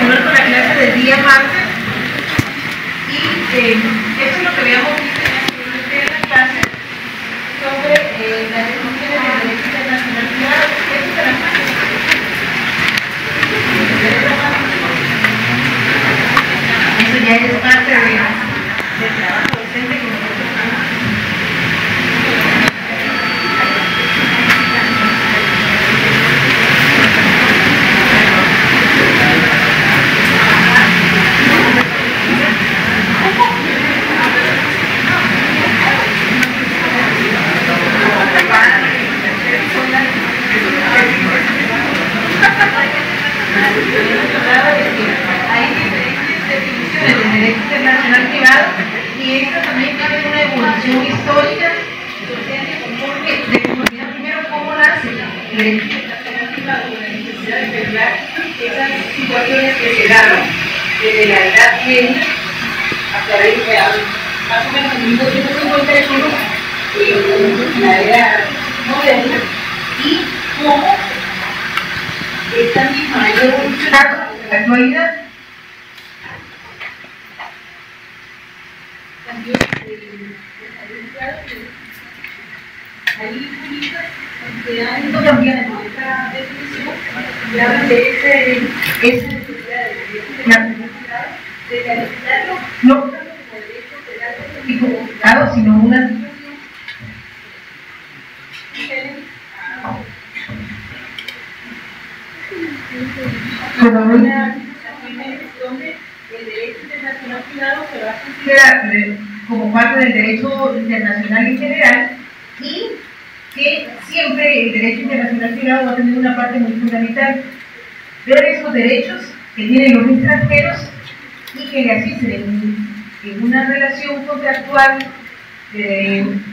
continuar con la clase del día martes. Y eso es lo que habíamos visto en la clase sobre las definiciones del derecho internacional privado. Eso se las hace. Eso ya es parte del trabajo docente que nosotros hacemos. Hay diferentes definiciones del derecho internacional privado y esta también tiene una evolución histórica de conocer primero cómo nace el derecho internacional privado y la necesidad de pelear esas situaciones que se daban desde la Edad Media hasta más o menos en 1851 en la era moderna y cómo esta misma ha evolucionado en la actualidad. También hay juristas que han ido cambiando esta definición y hablan de esa necesidad de calificarlo no tanto como derecho penal y como juzgado, sino una como una donde el derecho internacional privado se va a considerar como parte del derecho internacional en general y que siempre el derecho internacional privado va a tener una parte muy fundamental, ver esos derechos que tienen los extranjeros y que le asisten en una relación contractual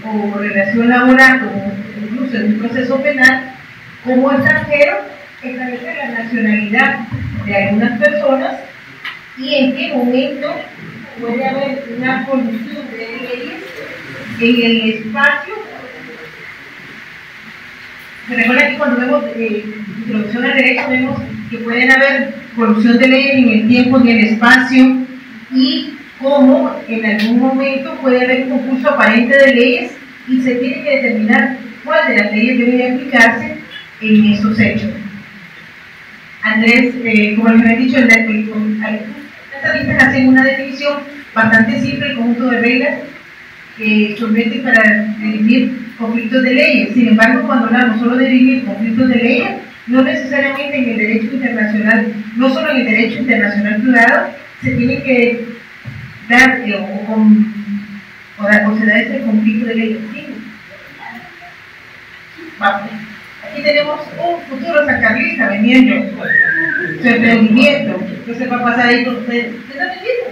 o relación laboral o incluso en un proceso penal como extranjero, establecer la nacionalidad de algunas personas y en qué momento puede haber una colusión de leyes en el espacio. Se recuerda que cuando vemos introducción al derecho vemos que pueden haber colusión de leyes en el tiempo, en el espacio y cómo en algún momento puede haber un concurso aparente de leyes y se tiene que determinar cuál de las leyes debe aplicarse en esos hechos. Andrés, como les había dicho, estas listas hacen una definición bastante simple, el conjunto de reglas que somete para dirimir conflictos de leyes. Sin embargo, cuando hablamos solo de dirimir conflictos de leyes, no necesariamente en el derecho internacional, no solo en el derecho internacional privado, se tiene que dar o se da ese conflicto de leyes. ¿Sí? Vamos. Aquí tenemos un futuro sancarlista vendiendo su emprendimiento. ¿Qué se va a pasar ahí con ustedes? ¿Qué están vendiendo?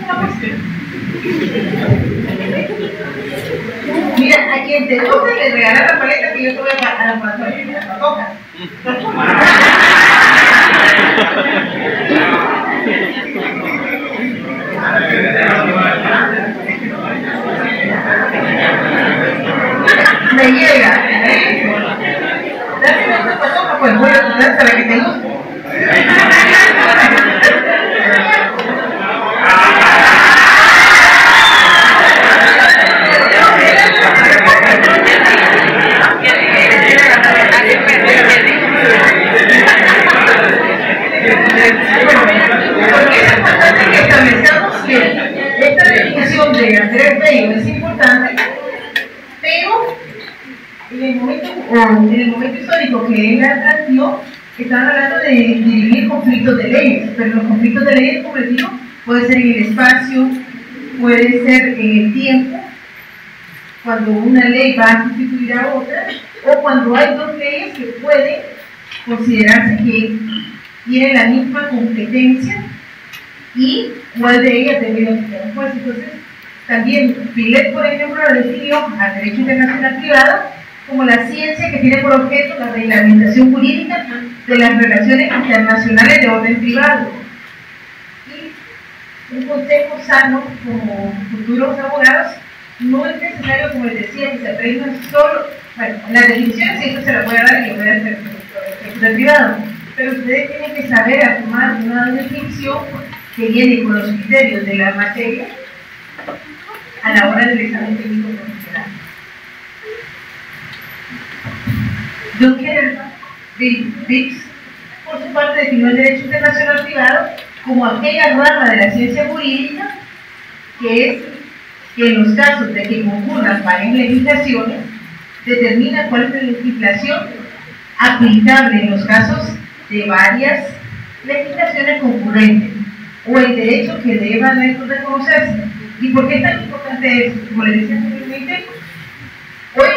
Una cuestión. Mira, a quien te gusta le regalar la paleta que yo te voy a la patoca. Me llega. Dame una patoca, pues voy a dar para que te guste. Porque es importante que establezcamos que esta definición de Andrés Bello es importante, pero en el momento histórico que él la planteó, estaban hablando de dirimir conflictos de leyes, pero los conflictos de leyes, como les digo, puede ser en el espacio, puede ser en el tiempo, cuando una ley va a sustituir a otra, o cuando hay dos leyes que pueden considerarse que tienen la misma competencia y cuál de ellas debe aplicar. Pues entonces, también Pilet, por ejemplo, lo definió al derecho internacional privado como la ciencia que tiene por objeto la reglamentación jurídica de las relaciones internacionales de orden privado. Y un consejo sano como futuros abogados, no es necesario, como les decía, que se aprendan solo, bueno, las definiciones siempre se las voy a dar y yo voy a hacer el privado, pero ustedes tienen que saber armar una definición que viene con los criterios de la materia a la hora del examen técnico profesional. Dunker Dix, por su parte, definió el derecho internacional privado como aquella rama de la ciencia jurídica que es que en los casos de que concurran varias legislaciones, determina cuál es la legislación aplicable en los casos de varias legislaciones concurrentes o el derecho que deba reconocerse. ¿Y por qué es tan importante eso? Como les decía anteriormente, hoy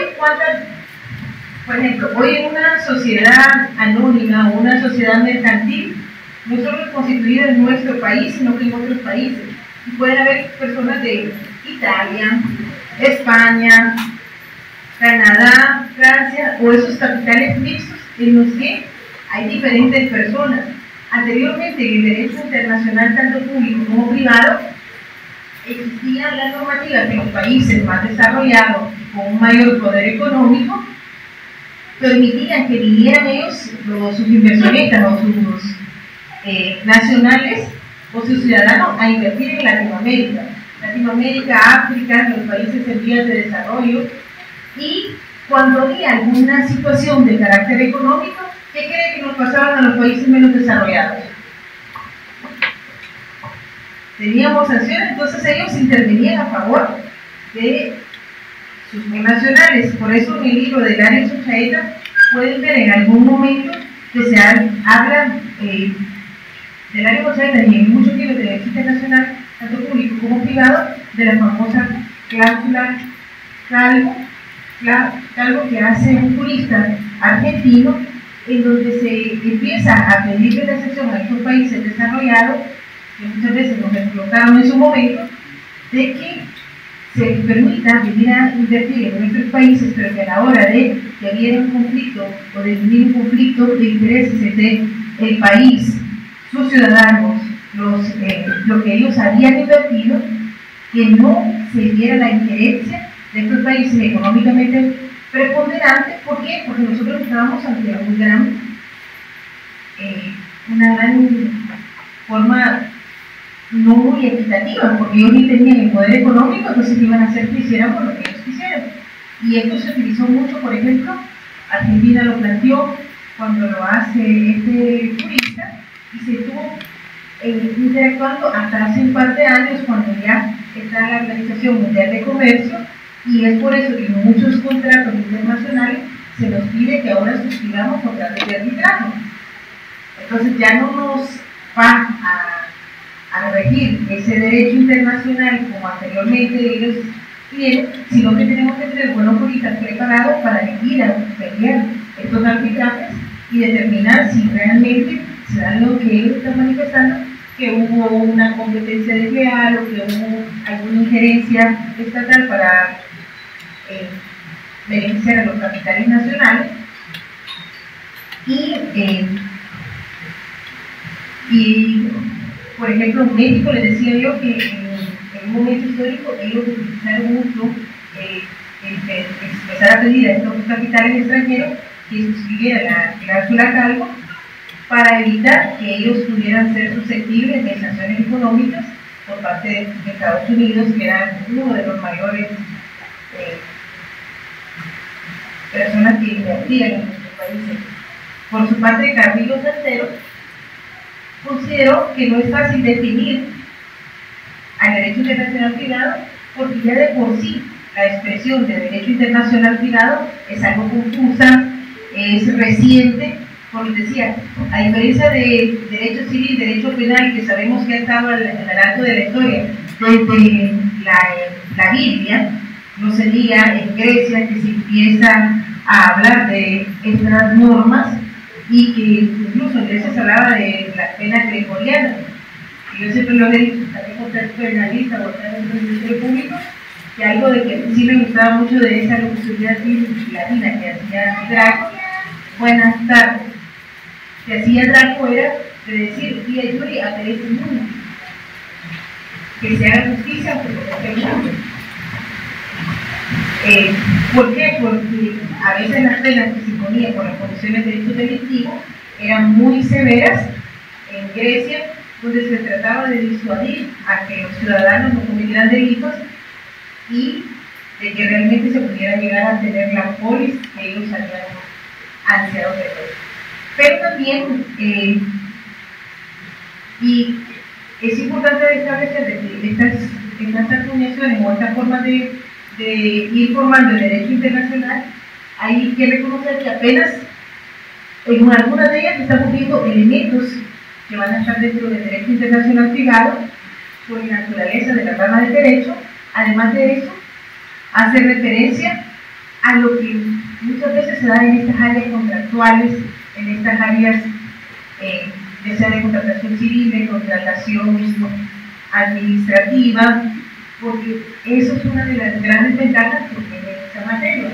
por ejemplo, hoy en una sociedad anónima o una sociedad mercantil, no solo constituida en nuestro país, sino que en otros países. Y pueden haber personas de Italia, España, Canadá, Francia, o esos capitales mixtos en los que hay diferentes personas. Anteriormente, en el derecho internacional, tanto público como privado, existían las normativas que en los países más desarrollados, con un mayor poder económico, permitían que vinieran ellos, sus inversionistas o sus nacionales o sus ciudadanos, a invertir en Latinoamérica, África, los países en vías de desarrollo. Y cuando había alguna situación de carácter económico, ¿qué creen que nos pasaban a los países menos desarrollados? Teníamos sanciones, entonces ellos intervenían a favor de sus nacionales. Por eso en el libro de Lario Suchaeta pueden ver en algún momento que se habla de Lario Suchaeta y en muchos libros de derecho internacional, tanto público como privado, de la famosa cláusula Calvo que hace un jurista argentino, en donde se empieza a pedirle la excepción a estos países desarrollados, que muchas veces nos explotaron en su momento, de que se permita venir a invertir en nuestros países, pero que a la hora de que hubiera un conflicto o de vivir un conflicto de intereses entre el país, sus ciudadanos, lo que ellos habían invertido, que no se diera la injerencia de estos países económicamente preponderantes. ¿Por qué? Porque nosotros estábamos ante una gran forma no muy equitativa, porque ellos ni tenían el poder económico, entonces iban a hacer que hiciéramos lo que ellos quisieran. Y esto se utilizó mucho, por ejemplo, Argentina lo planteó cuando lo hace este jurista, y se estuvo interactuando hasta hace un par de años, cuando ya está la Organización Mundial de Comercio, y es por eso que en muchos contratos internacionales se nos pide que ahora suscribamos contratos de arbitraje. Entonces ya no nos va a regir ese derecho internacional como anteriormente ellos tienen, sino que tenemos que tener buenos juristas preparados para ir a pelear estos arbitrajes y determinar si realmente se dan lo que ellos están manifestando, que hubo una competencia desleal o que hubo alguna injerencia estatal para beneficiar a los capitales nacionales. Y por ejemplo, en México les decía yo que en un momento histórico ellos utilizaron mucho empezar a pedir a estos capitales extranjeros que suscribieran la cláusula Calvo para evitar que ellos pudieran ser susceptibles de sanciones económicas por parte de Estados Unidos, que eran uno de los mayores personas que invertían en nuestros países. Por su parte, Carrillo Santero consideró que no es fácil definir al derecho internacional privado, porque ya de por sí la expresión de derecho internacional privado es algo confusa, es reciente, como les decía, a diferencia de derecho civil, derecho penal, que sabemos que ha estado a lo largo de la historia, desde la Biblia, no se diga en Grecia que se empieza a hablar de estas normas, y que incluso en Grecia se hablaba de la pena gregoriana. Y yo siempre lo he dicho, también con ser penalista o estar en el ministerio público, que algo de que sí me gustaba mucho de esa locución latina que hacía Draco, buenas tardes, que hacía Draco era de decir, vía Yuri, a este mundo, que se haga justicia por este mundo. ¿Por qué? Porque a veces las penas que se ponían por las condiciones de derecho delictivo eran muy severas en Grecia, donde se trataba de disuadir a que los ciudadanos no cometieran delitos y de que realmente se pudiera llegar a tener la polis que ellos habían ansiado tener. Pero también, y es importante establecer que estas acuñaciones o estas formas de ir formando el derecho internacional, hay que reconocer que apenas en algunas de ellas estamos viendo elementos que van a estar dentro del derecho internacional privado por la naturaleza de la rama del derecho. Además de eso, hace referencia a lo que muchas veces se da en estas áreas contractuales, en estas áreas ya sea de contratación civil, de contratación administrativa, porque eso es una de las grandes ventajas que tiene esta materia.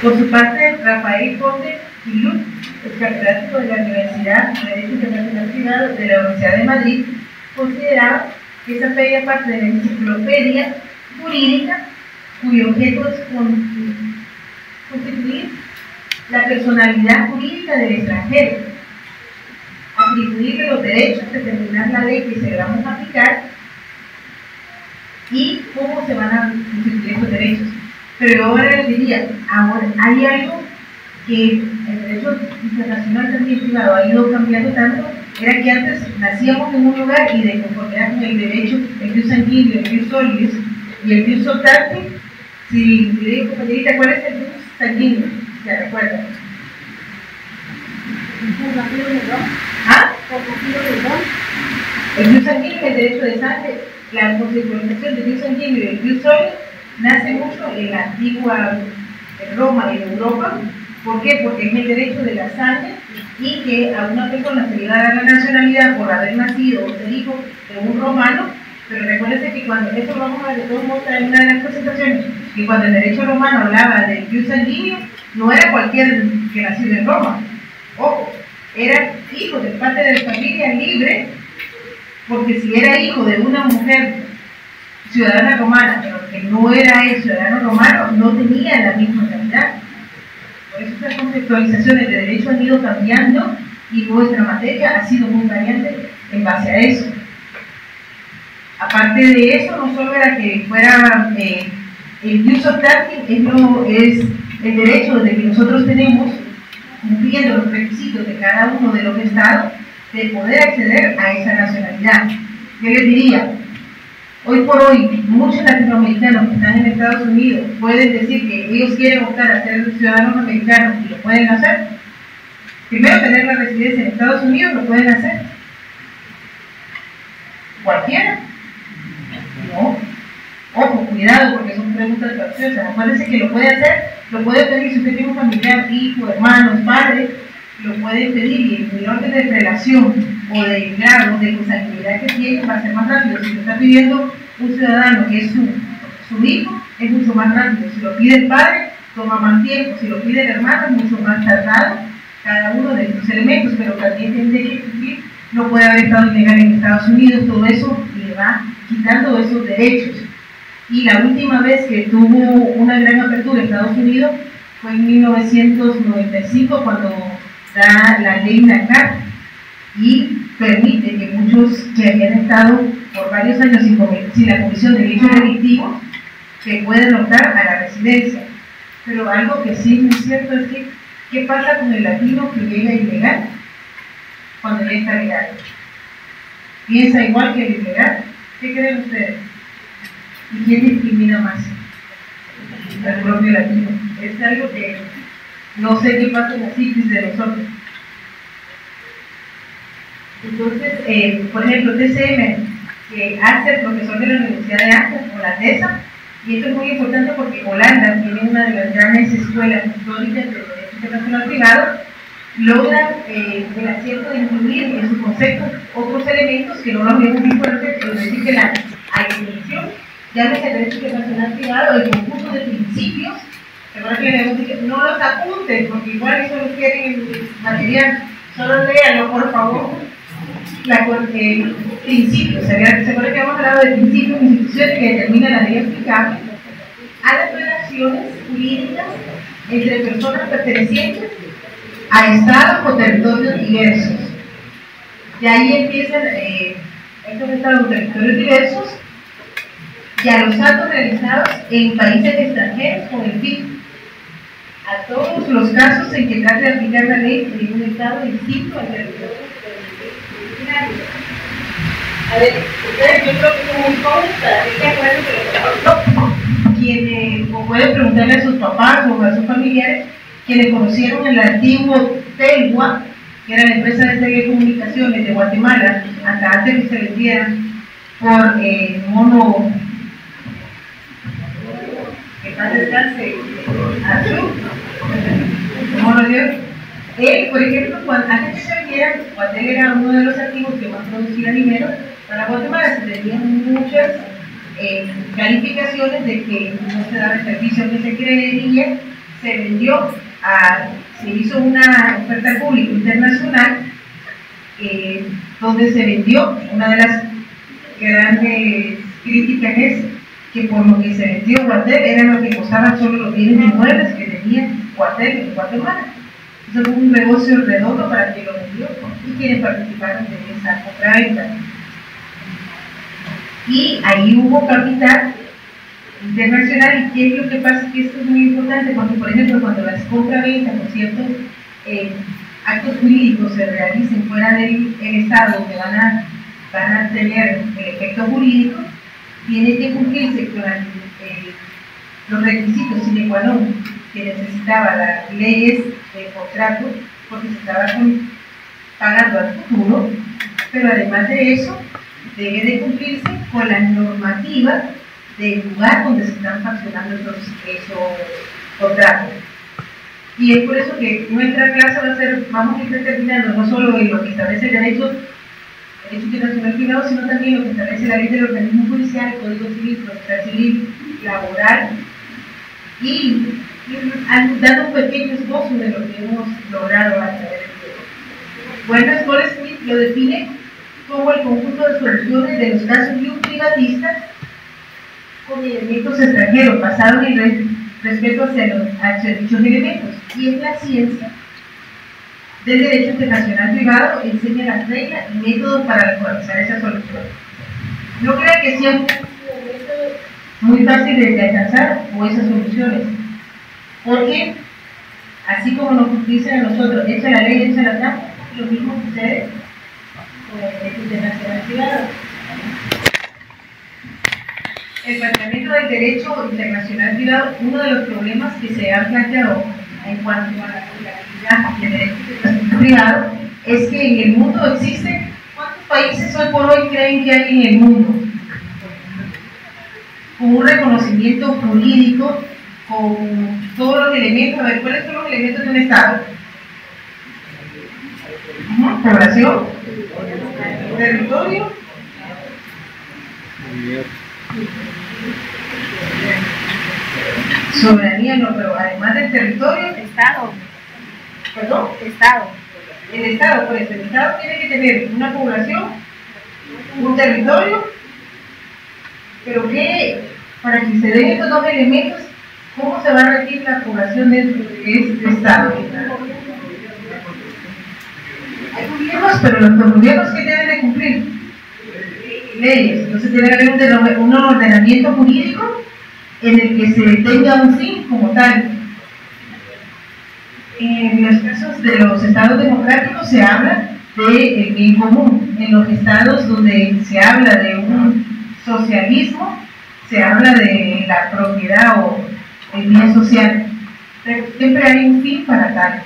Por su parte, Rafael Conde Quilú, el catedrático de la Universidad de Derecho Internacional Privado de la Universidad de Madrid, consideraba que esa feria parte de la enciclopedia jurídica cuyo objeto es constituir la personalidad jurídica del extranjero, atribuirle los derechos, determinar la ley que se le vamos a aplicar y cómo se van a constituir esos derechos. Pero ahora les diría, ahora hay algo que el derecho internacional también privado ha ido cambiando tanto, era que antes nacíamos en un lugar y de conformidad con el derecho, el jus sanguíneo, el jus solius y el jus optante. Si le digo, compañerita, ¿cuál es el jus sanguíneo? ¿Se recuerdan? ¿Ah? El jus sanguíneo es el derecho de sangre. La conceptualización del jus sanguíneo y el jus solius nace mucho en la antigua Roma y en Europa. ¿Por qué? Porque es el derecho de la sangre y que a una persona se le va a dar la nacionalidad por haber nacido o ser hijo de un romano. Pero recuérdense que cuando, esto lo vamos a ver de todos modos en una de las presentaciones, que cuando el derecho romano hablaba del jus sanguíneo, no era cualquier que nació en Roma. Ojo, era hijo de parte de la familia libre, porque si era hijo de una mujer ciudadana romana, pero que no era el ciudadano romano, no tenía la misma calidad. Por eso estas conceptualizaciones de derecho han ido cambiando y nuestra materia ha sido muy variante en base a eso. Aparte de eso, no solo era que fuera el jus optante, es el derecho de que nosotros tenemos, cumpliendo los requisitos de cada uno de los estados, de poder acceder a esa nacionalidad. Yo les diría, hoy por hoy, muchos latinoamericanos que están en Estados Unidos pueden decir que ellos quieren optar a ser ciudadanos americanos y lo pueden hacer. Primero, tener la residencia en Estados Unidos, lo pueden hacer. ¿Cualquiera? No. Ojo, cuidado, porque son preguntas capciosas. Acuérdense que lo puede hacer, lo puede pedir si usted tiene un familiar, hijo, hermanos, padre, lo puede pedir y el orden de relación o de grado de consanguinidad que tiene va a ser más rápido. Si lo está pidiendo un ciudadano que es su hijo, es mucho más rápido. Si lo pide el padre, toma más tiempo. Si lo pide el hermano, es mucho más tardado cada uno de estos elementos, pero también tiene que cumplir, no puede haber estado ilegal en Estados Unidos, todo eso le va quitando esos derechos. Y la última vez que tuvo una gran apertura en Estados Unidos fue en 1995, cuando da la ley NACAR y permite que muchos que habían estado por varios años sin la comisión de delitos delictivos que puedan optar a la residencia. Pero algo que sí es cierto es que, ¿qué pasa con el latino que llega ilegal cuando ya está legal? ¿Piensa igual que el ilegal? ¿Qué creen ustedes? ¿Y quién discrimina más? El propio latino. Es algo que no sé qué pasa en la psiquis de nosotros. Entonces, por ejemplo, TCM, que hace el profesor de la Universidad de Amsterdam, holandesa, y esto es muy importante porque Holanda tiene una de las grandes escuelas históricas de derecho internacional privado, logra el acierto de incluir en su concepto otros elementos que no los vemos visto antes, es decir, que la definición, llámese derecho internacional privado, el conjunto de principios. Recuerda que le dicho, no los apunten, porque igual eso lo quieren en material, solo léanlo, por favor. Principios, ¿se acuerda que hemos hablado de principios e instituciones que determinan la ley aplicable? a las relaciones jurídicas entre personas pertenecientes a estados o territorios diversos. Y ahí empiezan estos estados o territorios diversos y a los actos realizados en países extranjeros con el fin a todos los casos en que trate de aplicar la ley en un estado distinto al territorio originario. A ver, ustedes yo creo que son muy jóvenes para que se acuerden quienes, o pueden preguntarle a sus papás o a sus familiares, quienes conocieron el antiguo Telgua, que era la empresa de telecomunicaciones de Guatemala, hasta antes que se vendieran por mono, que pasa descanse, azul, mono de oro. Él, por ejemplo, antes que se vendieran, Guatel era uno de los activos que más producía dinero para Guatemala. Se tenían muchas calificaciones de que no se daba el servicio que se creía. Se vendió, se hizo una oferta pública internacional donde se vendió. Una de las grandes críticas es que por lo que se vendió Guatel era lo que costaban solo los bienes inmuebles que tenía Guatel en Guatemala. Eso fue un negocio redondo para quien lo vendió y quienes participaron de esa compraventa. Y ahí hubo capital internacional. ¿Y qué es lo que pasa? Que esto es muy importante porque, por ejemplo, cuando las compraventas o ciertos actos jurídicos se realicen fuera del Estado, donde van a tener el efecto jurídico, tiene que cumplirse con los requisitos sine qua non que necesitaba las leyes de contrato, porque se estaba pagando al futuro, pero además de eso, debe de cumplirse con la normativa del lugar donde se están fraccionando esos contratos. Y es por eso que nuestra clase va a ser, vamos a ir determinando no solo en lo que establece el derecho internacional privado, sino también lo que establece la ley del organismo judicial, el Código Civil, Procesal Civil, Laboral, y dando un pequeño esbozo de lo que hemos logrado a través del tiempo. Bueno, Paul Smith lo define como el conjunto de soluciones de los casos privatistas con elementos extranjeros, basado en el respeto hacia dichos elementos, y es la ciencia del derecho internacional privado enseña las reglas y métodos para actualizar esas soluciones. No crea que sea un método muy fácil de alcanzar o esas soluciones, porque así como nos dicen a nosotros, echa la ley, echa la trampa, lo mismo sucede con el derecho internacional privado. El planteamiento del derecho internacional privado, uno de los problemas que se han planteado en cuanto a la aplicabilidad del derecho internacional privado es que en el mundo existen, ¿cuántos países hoy por hoy creen que hay en el mundo? Con un reconocimiento jurídico, con todos los elementos. A ver, ¿cuáles son los elementos de un Estado? Población, territorio, soberanía, no, pero además del territorio, Estado. ¿perdón? Estado. El Estado, pues el Estado tiene que tener una población, un territorio, pero que para que se den estos dos elementos, ¿cómo se va a regir la población dentro de este Estado? Hay gobiernos, pero los gobiernos que deben de cumplir leyes, entonces debe haber un ordenamiento jurídico en el que se tenga un fin como tal. En los casos de los estados democráticos se habla del bien común. En los estados donde se habla de un socialismo, se habla de la propiedad o el bien social. Pero siempre hay un fin para tal.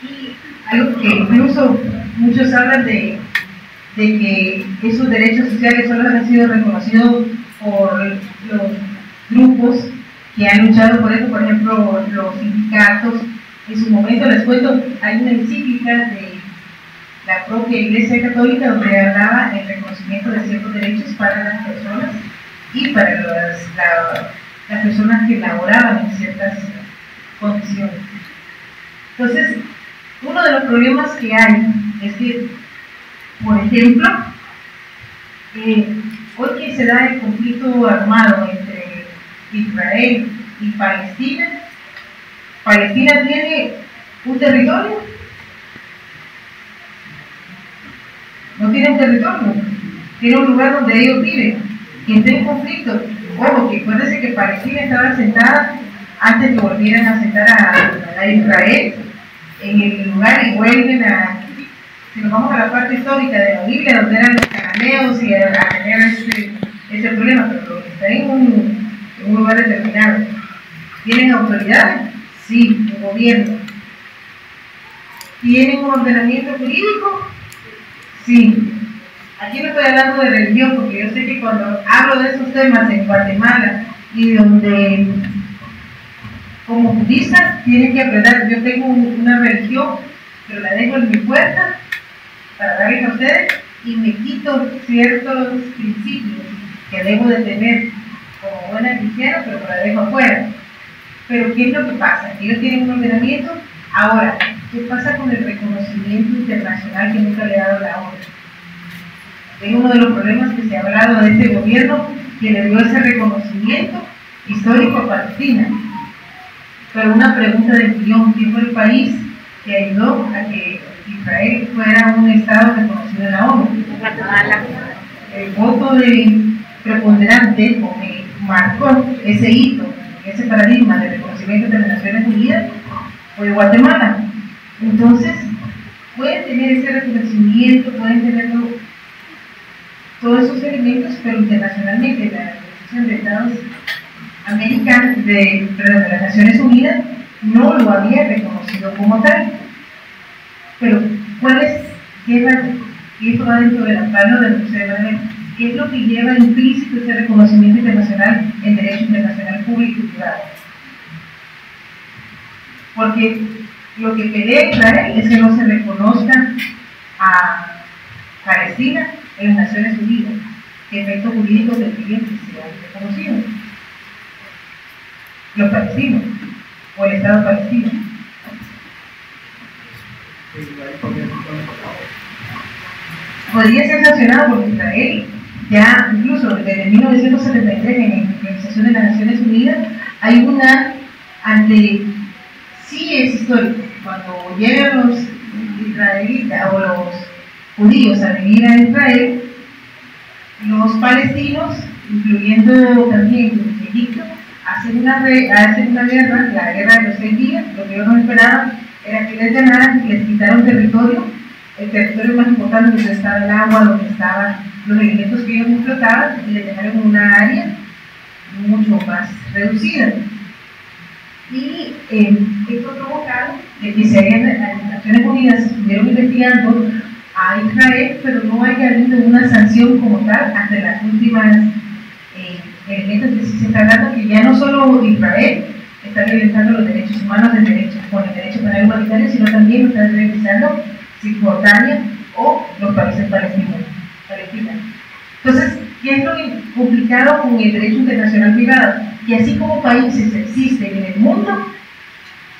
Y algo que incluso muchos hablan de que esos derechos sociales solo han sido reconocidos por los grupos que han luchado por eso, por ejemplo, los sindicatos. En su momento, les cuento, hay una encíclica de la propia Iglesia Católica donde hablaba el reconocimiento de ciertos derechos para las personas y para las personas que laboraban en ciertas condiciones. Entonces, uno de los problemas que hay es que, por ejemplo, hoy que se da el conflicto armado entre Israel y Palestina. Palestina tiene un territorio, no tiene un territorio, tiene un lugar donde ellos viven, que está en conflicto. Ojo, que acuérdense que Palestina estaba sentada antes que volvieran a sentar a Israel en el lugar, y vuelven a, si nos vamos a la parte histórica de la Biblia, donde eran los cananeos y a tener ese problema, pero está en un lugar determinado. ¿Tienen autoridad? Sí, un gobierno. ¿Tienen un ordenamiento jurídico? Sí. Aquí no estoy hablando de religión, porque yo sé que cuando hablo de esos temas en Guatemala y donde como budista tienen que aprender, yo tengo una religión, pero la dejo en mi puerta para darles a ustedes y me quito ciertos principios que debo de tener como buena cristiana, pero la dejo afuera. Pero ¿qué es lo que pasa? Ellos tienen un ordenamiento. Ahora, ¿qué pasa con el reconocimiento internacional que nunca le ha dado la ONU? Es uno de los problemas que se ha hablado de este gobierno, que le dio ese reconocimiento histórico a Palestina. Pero una pregunta del millón: ¿quién fue el país que ayudó a que Israel fuera un estado reconocido en la ONU? Guatemala. El voto preponderante o que marcó ese hito, ese paradigma de reconocimiento de las Naciones Unidas fue Guatemala. Entonces, pueden tener ese reconocimiento, pueden tener todos esos elementos, pero internacionalmente la Organización de Estados Americanos, de las Naciones Unidas, no lo había reconocido como tal. Pero, y esto va dentro del amparo del Museo de la, ¿qué es lo que lleva implícito ese reconocimiento internacional en derecho internacional público y privado? Porque lo que pelea Israel es que no se reconozca a Palestina en las Naciones Unidas, que efectos jurídicos del cliente sean reconocidos. Los palestinos, o el Estado palestino. Podría ser sancionado por Israel. Ya incluso desde 1973 en la Organización de las Naciones Unidas hay una sí es histórico, cuando llegan los israelitas o los judíos a vivir a Israel, los palestinos, incluyendo también Egipto, hacen una guerra, la guerra de los 6 días. Lo que ellos no esperaban era que les ganaran, les quitaron territorio, el territorio más importante donde estaba el agua, donde estaban los elementos que ellos explotaban, y les dejaron una área mucho más reducida. Y esto provocaron que las Naciones Unidas estuvieron investigando a Israel, pero no haya habido una sanción como tal hasta las últimas elementos que se está dando, que ya no solo Israel está violentando los derechos humanos con el derecho penal humanitario, sino también lo están revisando Cisjordania o los países palestinos. Entonces, ¿qué es lo complicado con el derecho internacional privado? Que así como países existen en el mundo,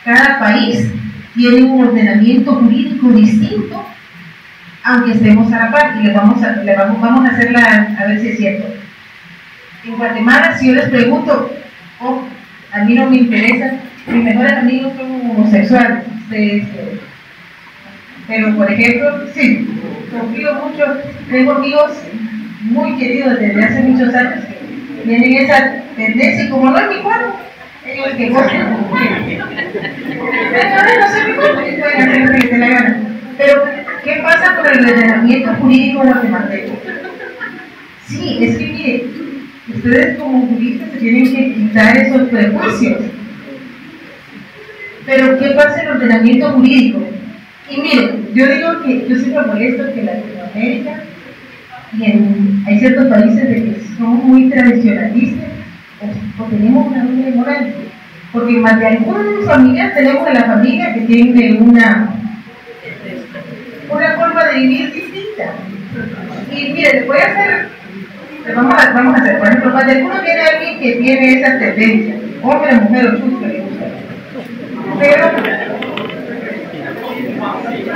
cada país tiene un ordenamiento jurídico distinto, aunque estemos a la par, y vamos a hacerla a ver si es cierto. En Guatemala, si yo les pregunto, a mí no me interesa, mis mejores amigos son homosexuales, pero por ejemplo, sí, confío mucho, tengo amigos muy queridos desde hace muchos años que tienen esa tendencia, y como no es mi cuerpo, ellos que gozan como quieren. No sé mi cuerpo, y pueden hacer lo que les dé la gana. Pero, ¿qué pasa con el ordenamiento jurídico guatemalteco? Sí, es que mire, ustedes como juristas se tienen que quitar esos prejuicios. Pero, ¿qué pasa en el ordenamiento jurídico? Y miren, yo digo que yo siempre molesto que en Latinoamérica hay ciertos países de que somos muy tradicionalistas o tenemos una doble moral, porque más de algunas familias tenemos en la familia que tiene una forma de vivir distinta. Y mire, vamos a hacer, por ejemplo, más de algunos tiene alguien que tiene esa tendencia, hombre, mujer o chusto, le gusta.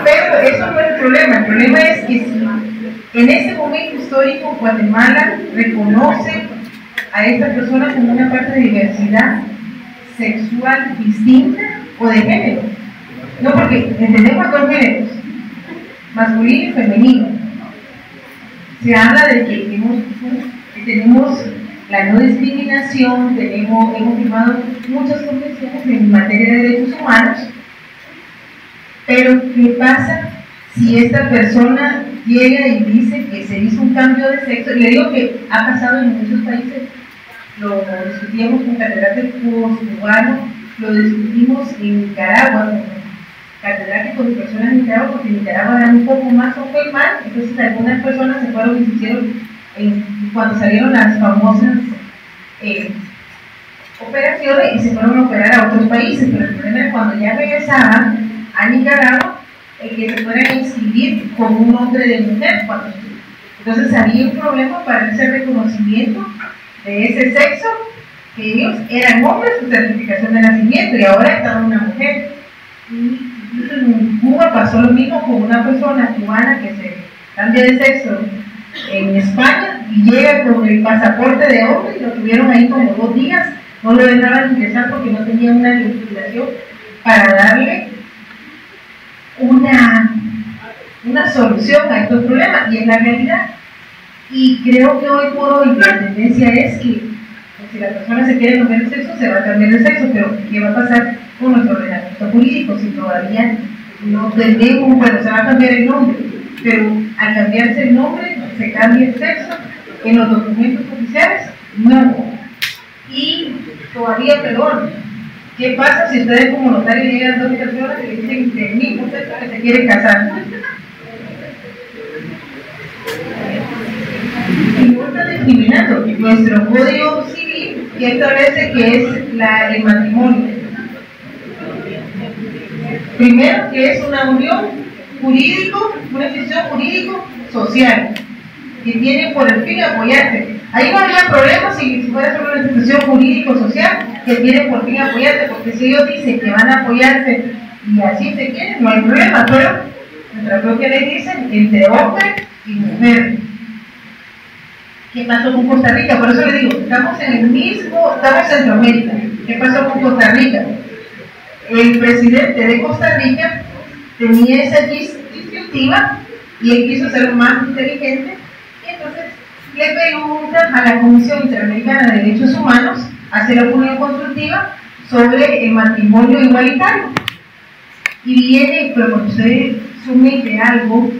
Pero eso no es el problema es que si en ese momento histórico Guatemala reconoce a esta persona como una parte de diversidad sexual distinta o de género. No, porque entendemos dos géneros, masculino y femenino. Se habla de que tenemos la no discriminación, hemos firmado muchas convenciones en materia de derechos humanos, pero ¿qué pasa si esta persona llega y dice que se hizo un cambio de sexo? Y le digo que ha pasado en muchos países, lo discutíamos con catedráticos cubanos, lo discutimos en Nicaragua, con catedráticos de personas en Nicaragua, porque en Nicaragua era un poco más open mind, entonces algunas personas se fueron y se hicieron, cuando salieron las famosas operaciones, y se fueron a operar a otros países, pero el problema es cuando ya regresaban a Nicaragua, que se fueran a inscribir con un nombre de mujer. Entonces había un problema para ese reconocimiento de ese sexo, que ellos eran hombres, su certificación de nacimiento, y ahora estaban una mujer. Y en Cuba pasó lo mismo con una persona cubana que se cambia de sexo en España y llega con el pasaporte de hombre, y lo tuvieron ahí como 2 días, no lo dejaban ingresar porque no tenía una legislación para darle una solución a estos problemas, y es la realidad. Y creo que hoy por hoy la tendencia es que si la persona se quiere cambiar de sexo, se va a cambiar de sexo, pero ¿qué va a pasar con nuestro ordenamiento jurídico si todavía no tenemos? Bueno, se va a cambiar el nombre, pero al cambiarse el nombre, se cambia el sexo en los documentos oficiales, no. Y todavía peor, ¿qué pasa si ustedes como notario llegan 2 personas y le dicen del mismo sexo que se quieren casar? Y no está discriminando. Nuestro código civil ya establece que es el matrimonio. Primero, que es una unión jurídico, una institución jurídico-social, que tiene por el fin apoyarse. Ahí no habría problema si fuera solo una institución jurídico-social que tiene por fin apoyarse, porque si ellos dicen que van a apoyarse y así se quieren, no hay problema, pero nuestra propia ley dice entre hombre y mujer. ¿Qué pasó con Costa Rica? Por eso le digo, estamos en Centroamérica. ¿Qué pasó con Costa Rica? El presidente de Costa Rica tenía esa disyuntiva y él quiso ser más inteligente, y entonces le pregunta a la Comisión Interamericana de Derechos Humanos hacer la opinión constructiva sobre el matrimonio igualitario. Y viene, pero cuando usted somete algo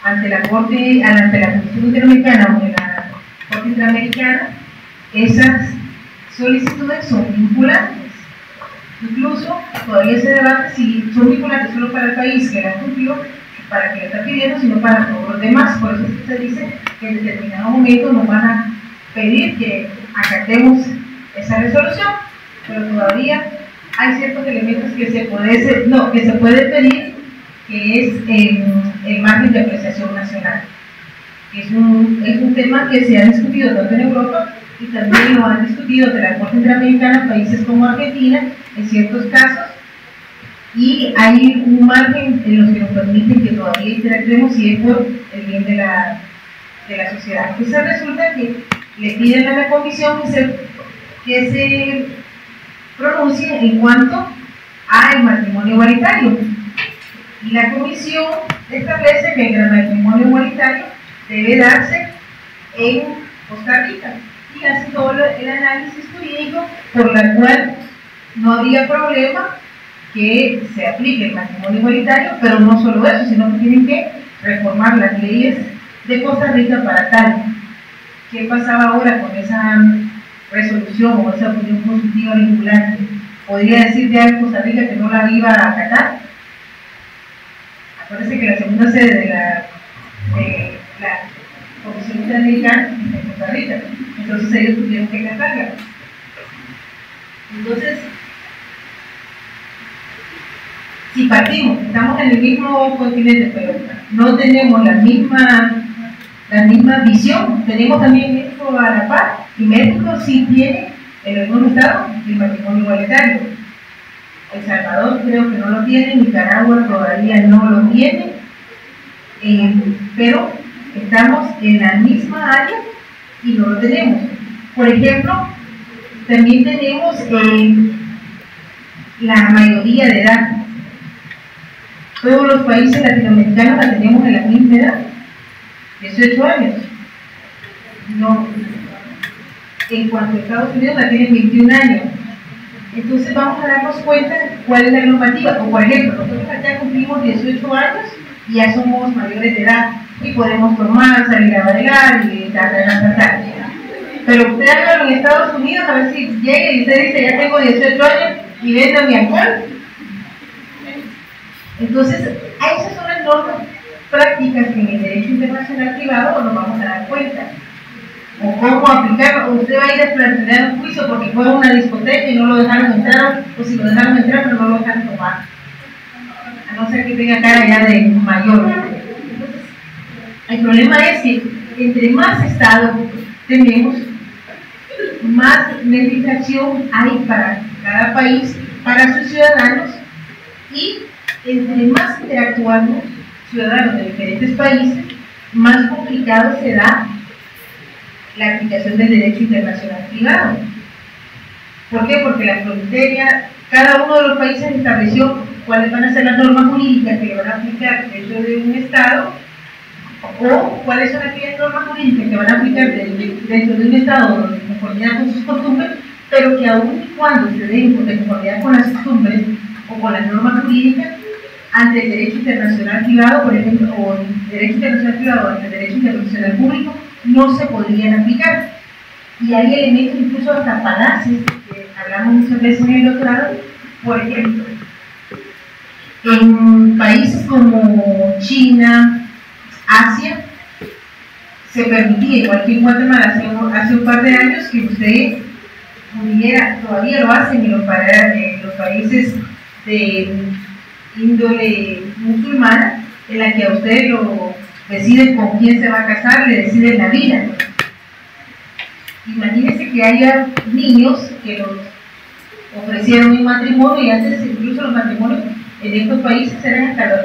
ante la Corte, ante la Comisión Interamericana o ante la Corte Interamericana, esas solicitudes son vinculantes. Incluso todavía se debate si son vinculantes solo para el país que la cumplió, para que la está pidiendo, sino para todos los demás. Por eso se dice que en determinado momento nos van a pedir que acatemos esa resolución, pero todavía hay ciertos elementos que se puede pedir, que es el margen de apreciación nacional. Es un tema que se ha discutido tanto en Europa y también lo han discutido de la Corte Interamericana países como Argentina en ciertos casos, y hay un margen en los que nos permiten que todavía interactuemos si es por el bien de la sociedad. Entonces resulta que le piden a la comisión que se pronuncie en cuanto al matrimonio igualitario, y la comisión establece que el matrimonio igualitario debe darse en Costa Rica, y hace todo el análisis jurídico por la cual no habría problema que se aplique el matrimonio igualitario, pero no solo eso, sino que tienen que reformar las leyes de Costa Rica para tal. ¿Qué pasaba ahora con esa resolución o esa opinión positiva vinculante? ¿Podría decir ya en Costa Rica que no la iba a acatar? Acuérdense que la segunda sede de la Comisión Interamericana es en Costa Rica, entonces ellos tuvieron que acatarla. Entonces, si partimos, estamos en el mismo continente, pero no tenemos la misma visión, tenemos también México a la par, y México sí tiene en algunos estados el matrimonio igualitario. El Salvador creo que no lo tiene, Nicaragua todavía no lo tiene, pero estamos en la misma área y no lo tenemos. Por ejemplo, también tenemos la mayoría de edad. Todos los países latinoamericanos la tenemos en la misma edad, 18 años. No, en cuanto a Estados Unidos la tienen 21 años. Entonces vamos a darnos cuenta cuál es la normativa. O por ejemplo, nosotros ya cumplimos 18 años y ya somos mayores de edad y podemos tomar, salir a bailar y tal. Pero usted hágalo en Estados Unidos a ver si llega y usted dice ya tengo 18 años y venda mi alcohol. Entonces, esas son las normas prácticas que en el derecho internacional privado nos vamos a dar cuenta. O cómo aplicarlo, o usted va a ir a plantear un juicio porque fue a una discoteca y no lo dejaron entrar, o si lo dejaron entrar pero no lo dejaron tomar. A no ser que tenga cara ya de mayor. Entonces, el problema es que entre más Estado tenemos, más legislación hay para cada país, para sus ciudadanos, y entre más interactuamos ciudadanos de diferentes países, más complicado se da la aplicación del derecho internacional privado. ¿Por qué? Porque la frontera, cada uno de los países estableció cuáles van a ser las normas jurídicas que van a aplicar dentro de un Estado, o cuáles son aquellas normas jurídicas que van a aplicar dentro de un Estado de conformidad con sus costumbres, pero que aún y cuando se den de conformidad con las costumbres o con las normas jurídicas, ante el derecho internacional privado, por ejemplo, o el derecho internacional privado ante el derecho internacional público, no se podrían aplicar. Y hay elementos incluso hasta falaces, que hablamos muchas veces en el doctorado. Por ejemplo, en países como China, Asia, se permitía, igual que en Guatemala hace un par de años, que usted pudiera, todavía lo hacen en los países de índole musulmana, en la que a usted lo deciden con quién se va a casar, le deciden la vida. Imagínense que haya niños que los ofrecieron en matrimonio, y antes incluso los matrimonios en estos países eran hasta los,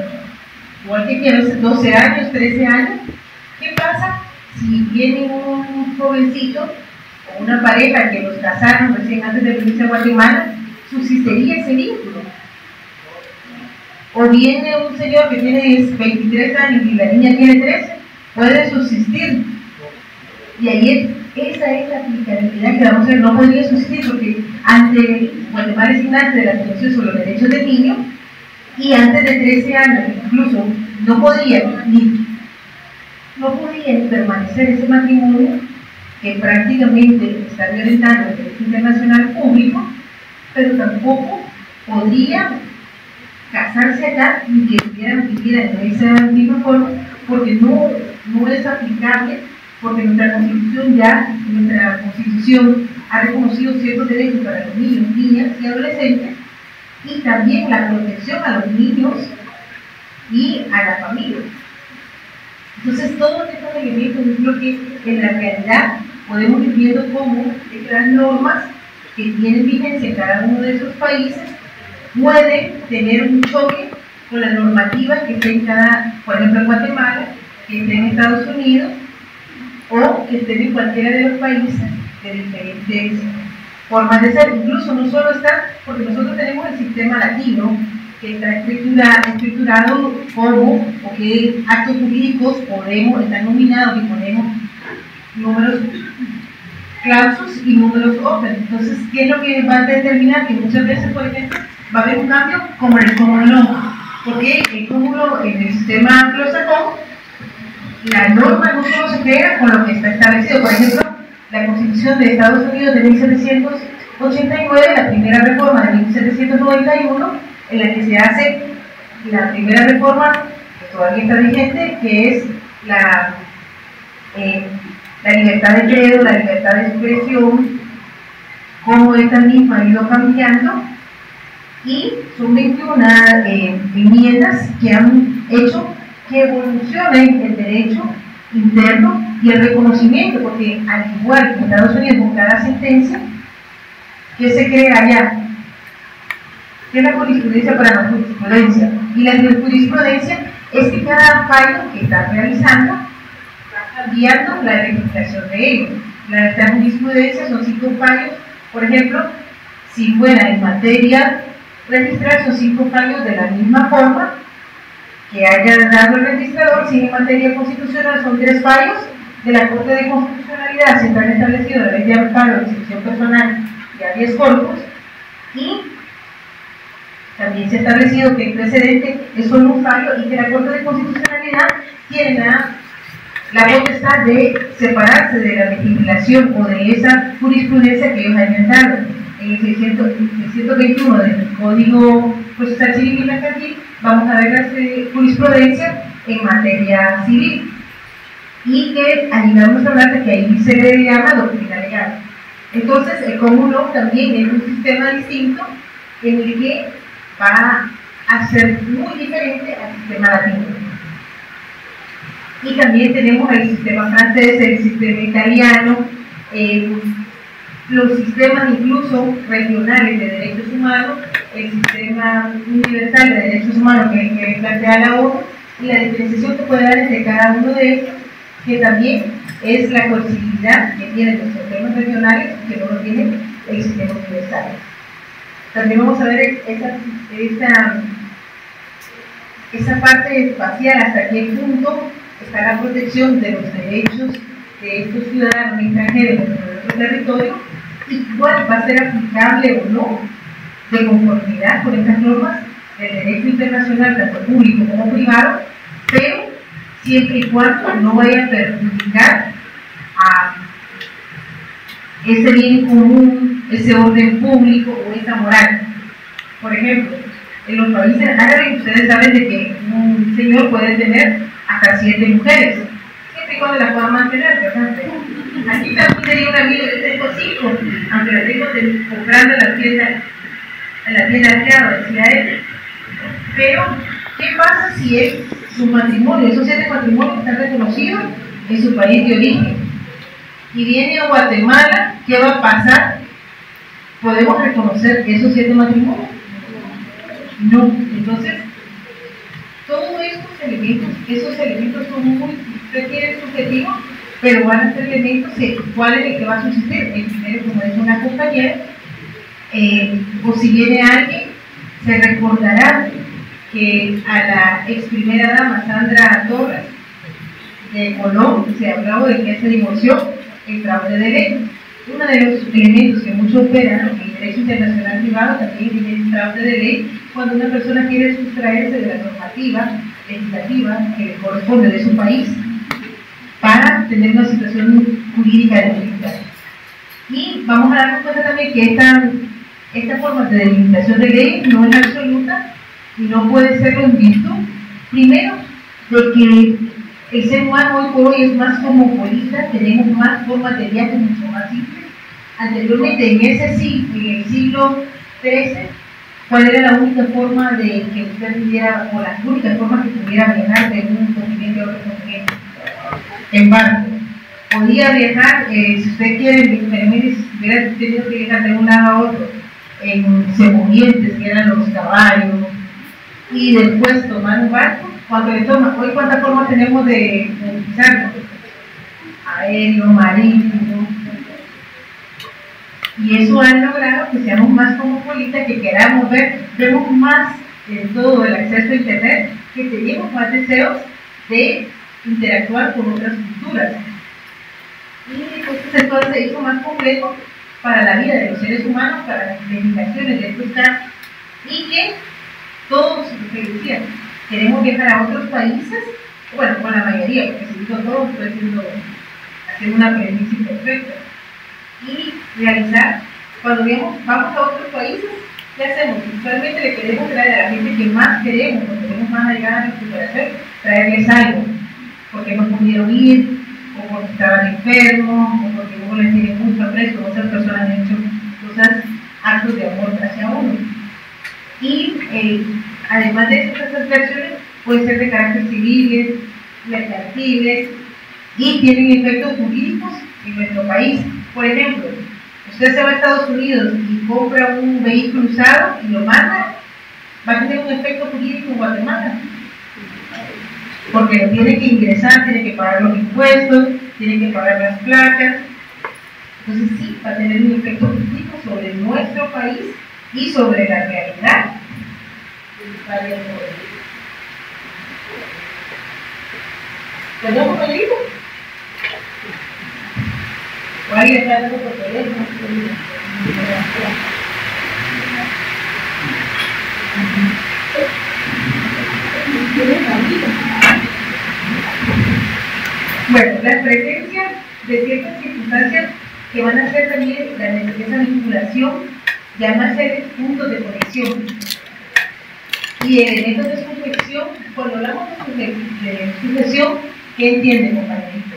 igual que a los 12 años, 13 años. ¿Qué pasa si viene un jovencito o una pareja que los casaron recién antes de venirse a Guatemala? Subsistiría ese vínculo. O viene un señor que tiene 23 años y la niña tiene 13, puede subsistir. Y ahí esa es la aplicabilidad que vamos a ver, no podría subsistir porque ante Guatemala es signante de la Convención sobre los Derechos del Niño, y antes de 13 años incluso no podía permanecer ese matrimonio que prácticamente está violentando el derecho internacional público, pero tampoco podría casarse acá ni que viviera en esa misma forma, porque no es aplicable, porque nuestra Constitución ha reconocido ciertos derechos para los niños, niñas y adolescentes, y también la protección a los niños y a la familia. Entonces, todos estos elementos es lo que en la realidad podemos ir viendo cómo estas normas que tienen vigencia en cada uno de esos países pueden tener un choque con las normativas que estén por ejemplo en Guatemala, que estén en Estados Unidos, o que estén en cualquiera de los países de diferentes formas de ser. Incluso no solo está, porque nosotros tenemos el sistema latino, que está estructurado como, o que actos jurídicos están nominados y ponemos números clausus y números open. Entonces, ¿qué es lo que va a determinar? Que muchas veces, por ejemplo, va a haber un cambio como en el cúmulo, porque el cúmulo en el sistema anglosajón, la norma no solo se crea con lo que está establecido. Por ejemplo, la Constitución de Estados Unidos de 1789, la primera reforma de 1791, en la que se hace la primera reforma que todavía está vigente, que es la libertad de credo, la libertad de expresión, cómo esta misma ha ido cambiando, y son 21 enmiendas que han hecho que evolucione el derecho interno y el reconocimiento, porque al igual que en Estados Unidos con cada sentencia que se crea allá, que es la jurisprudencia para la jurisprudencia, y la jurisprudencia es que cada fallo que está realizando está cambiando la legislación de ellos. La jurisprudencia son 5 fallos. Por ejemplo, si fuera en materia registral, son 5 fallos de la misma forma que haya dado el registrador. Si en materia constitucional son 3 fallos de la Corte de Constitucionalidad, se han establecido la ley de amparo, excepción personal y habeas corpus, y también se ha establecido que el precedente es solo un fallo y que la Corte de Constitucionalidad tiene la potestad de separarse de la legislación o de esa jurisprudencia que ellos hayan dado. En el 621 del Código Procesal Civil y Mercantil vamos a ver las jurisprudencias en materia civil, y que allí vamos a hablar de que ahí se le llama doctrina legal. Entonces, el Common Law también es un sistema distinto en el que va a ser muy diferente al sistema latino. Y también tenemos el sistema francés, el sistema italiano, los sistemas incluso regionales de derechos humanos, el sistema universal de derechos humanos que plantea la ONU, y la diferenciación que puede dar entre cada uno de ellos, que también es la coercibilidad que tienen los sistemas regionales y que no lo tiene el sistema universal. También vamos a ver esa parte espacial, hasta qué punto está la protección de los derechos de estos ciudadanos extranjeros en nuestro territorio, y cuál va a ser aplicable o no de conformidad con estas normas del derecho internacional, tanto público como privado, pero siempre y cuando no vaya a perjudicar a ese bien común, ese orden público o esa moral. Por ejemplo, en los países árabes ustedes saben de que un señor puede tener hasta 7 mujeres, siempre y cuando las pueda mantener, ¿verdad? Aquí también sería un amigo, yo tengo 5, aunque la tengo comprando en la tienda al lado, decía él. Pero, ¿qué pasa si su matrimonio, esos 7 matrimonios están reconocidos en su país de origen, y viene a Guatemala? ¿Qué va a pasar? ¿Podemos reconocer esos 7 matrimonios? No. Entonces, todos esos elementos son muy subjetivos, pero van a ser elementos cuál es el que va a subsistir. El primero, como es una compañera, o si viene alguien, se recordará que a la ex primera dama Sandra Torres de Colón se hablaba de que se divorció en fraude de ley. Uno de los elementos que muchos operan en el derecho internacional privado también es el fraude de ley, cuando una persona quiere sustraerse de la normativa legislativa que le corresponde de su país para tener una situación jurídica de debilidad. Y vamos a darnos cuenta también que esta forma de delimitación de ley no es absoluta y no puede serlo en virtud, primero, de que el ser humano hoy por hoy es más cosmopolita, tenemos más formas de viaje mucho más simples. Anteriormente, en el siglo XIII, ¿cuál era la única forma de que usted pudiera, o las únicas formas que pudiera viajar de un continente a otro continente? En barco. Podía viajar, si usted quiere, hubiera tenido que viajar de un lado a otro, en cebollentes, que eran los caballos, y después tomar un barco. Cuando le toma, hoy cuántas formas tenemos de utilizarlo: aéreo, marítimo, y eso ha logrado que seamos más cosmopolitas, que queramos vemos más en todo el acceso a internet, que tenemos más deseos de interactuar con otras culturas, y entonces se hizo más complejo para la vida de los seres humanos, para las investigaciones de estos casos, y que todos, lo que decían, queremos viajar a otros países, bueno, con la mayoría, porque si digo todos, estoy haciendo una premisa imperfecta, y realizar, cuando vamos a otros países, ¿qué hacemos? Usualmente le queremos traer a la gente que más queremos, porque tenemos más allá de recuperación, traerles algo, porque no pudieron ir, o porque estaban enfermos, o porque uno les tiene mucho aprecio, otras personas han hecho actos de amor hacia uno. Y además de estas transacciones, pueden ser de carácter civiles, mercantiles, y tienen efectos jurídicos en nuestro país. Por ejemplo, usted se va a Estados Unidos y compra un vehículo usado y lo manda, va a tener un efecto jurídico en Guatemala, porque lo tiene que ingresar, tiene que pagar los impuestos, tiene que pagar las placas, Entonces sí, va a tener un efecto positivo sobre nuestro país y sobre la realidad del país. ¿Perdón, compañerito? O alguien está hablando por teléfono. Bueno, la presencia de ciertas circunstancias que van a hacer también esa vinculación, llamarse puntos de conexión. Y elementos de sujeción, cuando hablamos de sujeción, ¿qué entiende, compañerito?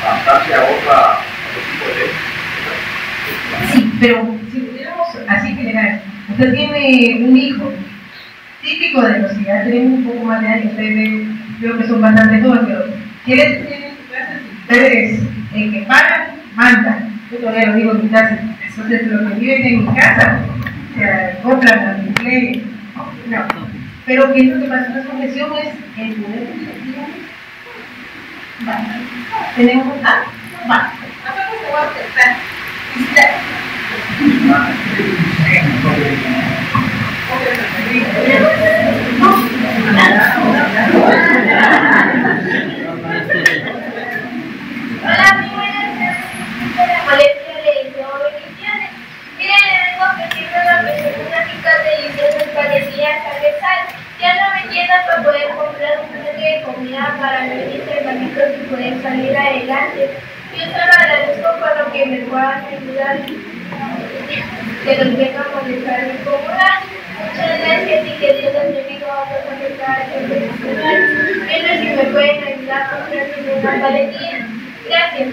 Adaptarse a otro tipo de... Sí, pero si pudiéramos así general, usted tiene un hijo típico de los que ya tienen un poco más de años, ustedes creo que son bastante jóvenes, pero ¿qué les tiene en su casa? Ustedes, el que paga, manda. Yo todavía lo digo en mi casa. Entonces, los que viven en mi casa, o sea, compran la inglés, no. Pero ¿qué es lo que pasa? Una sujeción es el poder legislativo. Va. Tenemos, va. Nosotros te voy a prestar. Hola, muy buenas tardes. Molestia le deseo bendiciones. Mire, le vengo a pedir una rica deliciosa parecía cabezal. Ya no me queda para poder comprar un plato de comida para mis hermanitos y poder salir adelante. Yo solo agradezco por lo que me puedan ayudar. Que los venga a molestar en comuna. Muchas gracias y que Dios los bendiga a todos los que cada día. Menos si me pueden ayudar a comprar una paletilla. Gracias.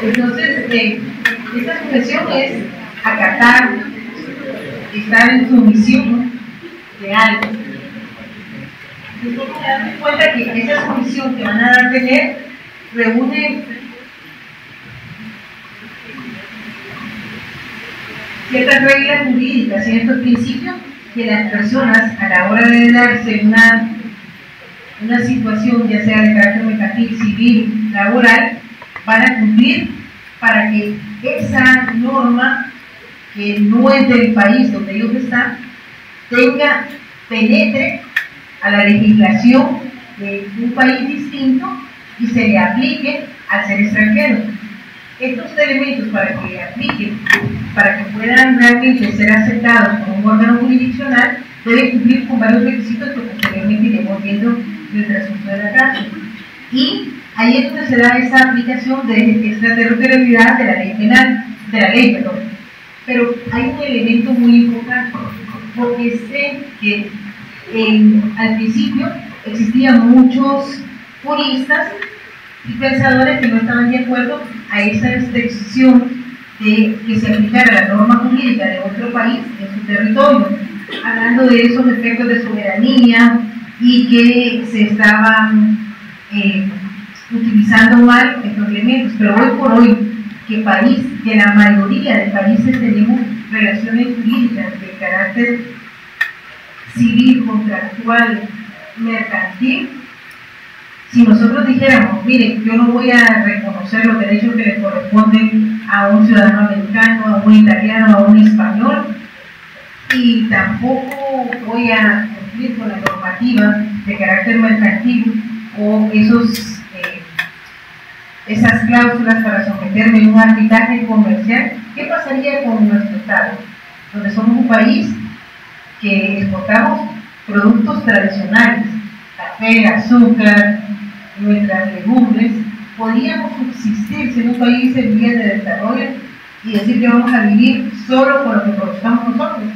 Entonces, esta sujeción es acatar, estar en sumisión de algo. Entonces, darnos cuenta que esa sumisión que van a dar a tener reúne ciertas reglas jurídicas, ciertos principios que las personas a la hora de darse una situación, ya sea de carácter mercantil, civil, laboral, van a cumplir para que esa norma, que no es del país donde ellos están, penetre a la legislación de un país distinto y se le aplique al ser extranjero. Estos elementos para que apliquen, para que puedan realmente ser aceptados como un órgano jurisdiccional, deben cumplir con varios requisitos que posteriormente iremos viendo en el transcurso de la clase. Y ahí es donde se da esa aplicación de extraterritorialidad de la ley penal, perdón. Pero hay un elemento muy importante, porque sé que al principio existían muchos juristas y pensadores que no estaban de acuerdo a esa restricción de que se aplicara la norma jurídica de otro país en su territorio, hablando de esos efectos de soberanía y que se estaban utilizando mal estos elementos. Pero hoy por hoy, que la mayoría de países tenemos relaciones jurídicas de carácter civil, contractual, mercantil, si nosotros dijéramos, miren, yo no voy a reconocer los derechos que le corresponden a un ciudadano americano, a un italiano, a un español, y tampoco voy a cumplir con la normativa de carácter mercantil o esas cláusulas para someterme a un arbitraje comercial, ¿qué pasaría con nuestro Estado? Donde somos un país que exportamos productos tradicionales, café, azúcar, nuestras legumbres, podríamos subsistir siendo un país en vías de desarrollo y decir que vamos a vivir solo con lo que produzcamos nosotros,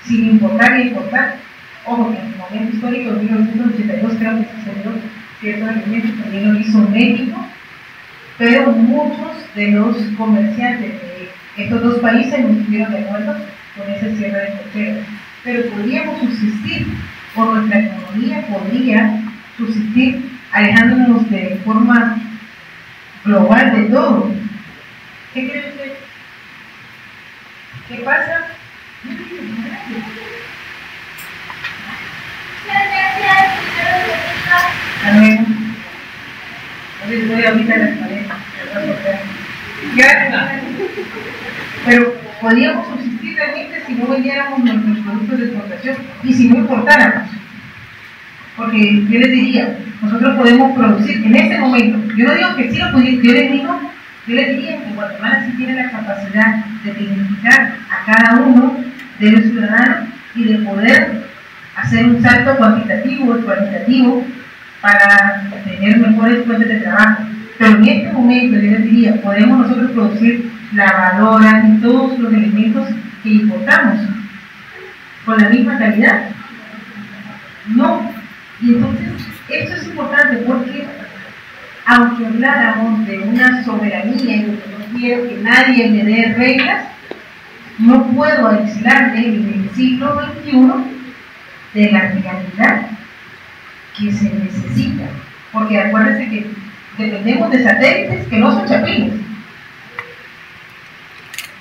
sin importar y exportar. Ojo, que en el momento histórico de 1982 creo que sucedió ciertos alimentos, también lo hizo México, pero muchos de los comerciantes de estos dos países no estuvieron de acuerdo con ese cierre de fronteras. Pero podríamos subsistir, o nuestra economía podría subsistir alejándonos de forma global de todo. ¿Qué cree usted? ¿Qué pasa? Entonces voy ahorita a las parejas. Pero podríamos subsistir realmente si no vendiéramos nuestros productos de exportación y si no importáramos. Porque yo les diría, nosotros podemos producir en este momento, yo no digo que sí lo pudiera, yo les diría que Guatemala sí tiene la capacidad de dignificar a cada uno de los ciudadanos y de poder hacer un salto cuantitativo y cualitativo para tener mejores fuentes de trabajo. Pero en este momento, yo les diría, podemos nosotros producir lavadoras y todos los elementos que importamos con la misma calidad. No. Y entonces, esto es importante porque, aunque habláramos de una soberanía y de que no quiero que nadie me dé reglas, no puedo aislarme en el siglo XXI de la realidad que se necesita. Porque acuérdense que dependemos de satélites que no son chapines.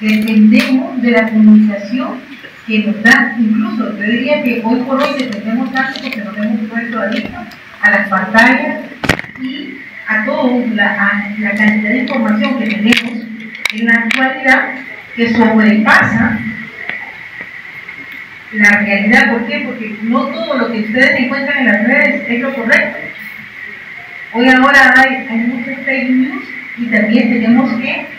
Dependemos de la comunicación que nos da, incluso yo diría que hoy por hoy dependemos tanto porque nos hemos vuelto adictos a las pantallas y a toda la cantidad de información que tenemos en la actualidad que sobrepasa la realidad. ¿Por qué? Porque no todo lo que ustedes encuentran en las redes es lo correcto. Hoy ahora hay muchas fake news y también tenemos que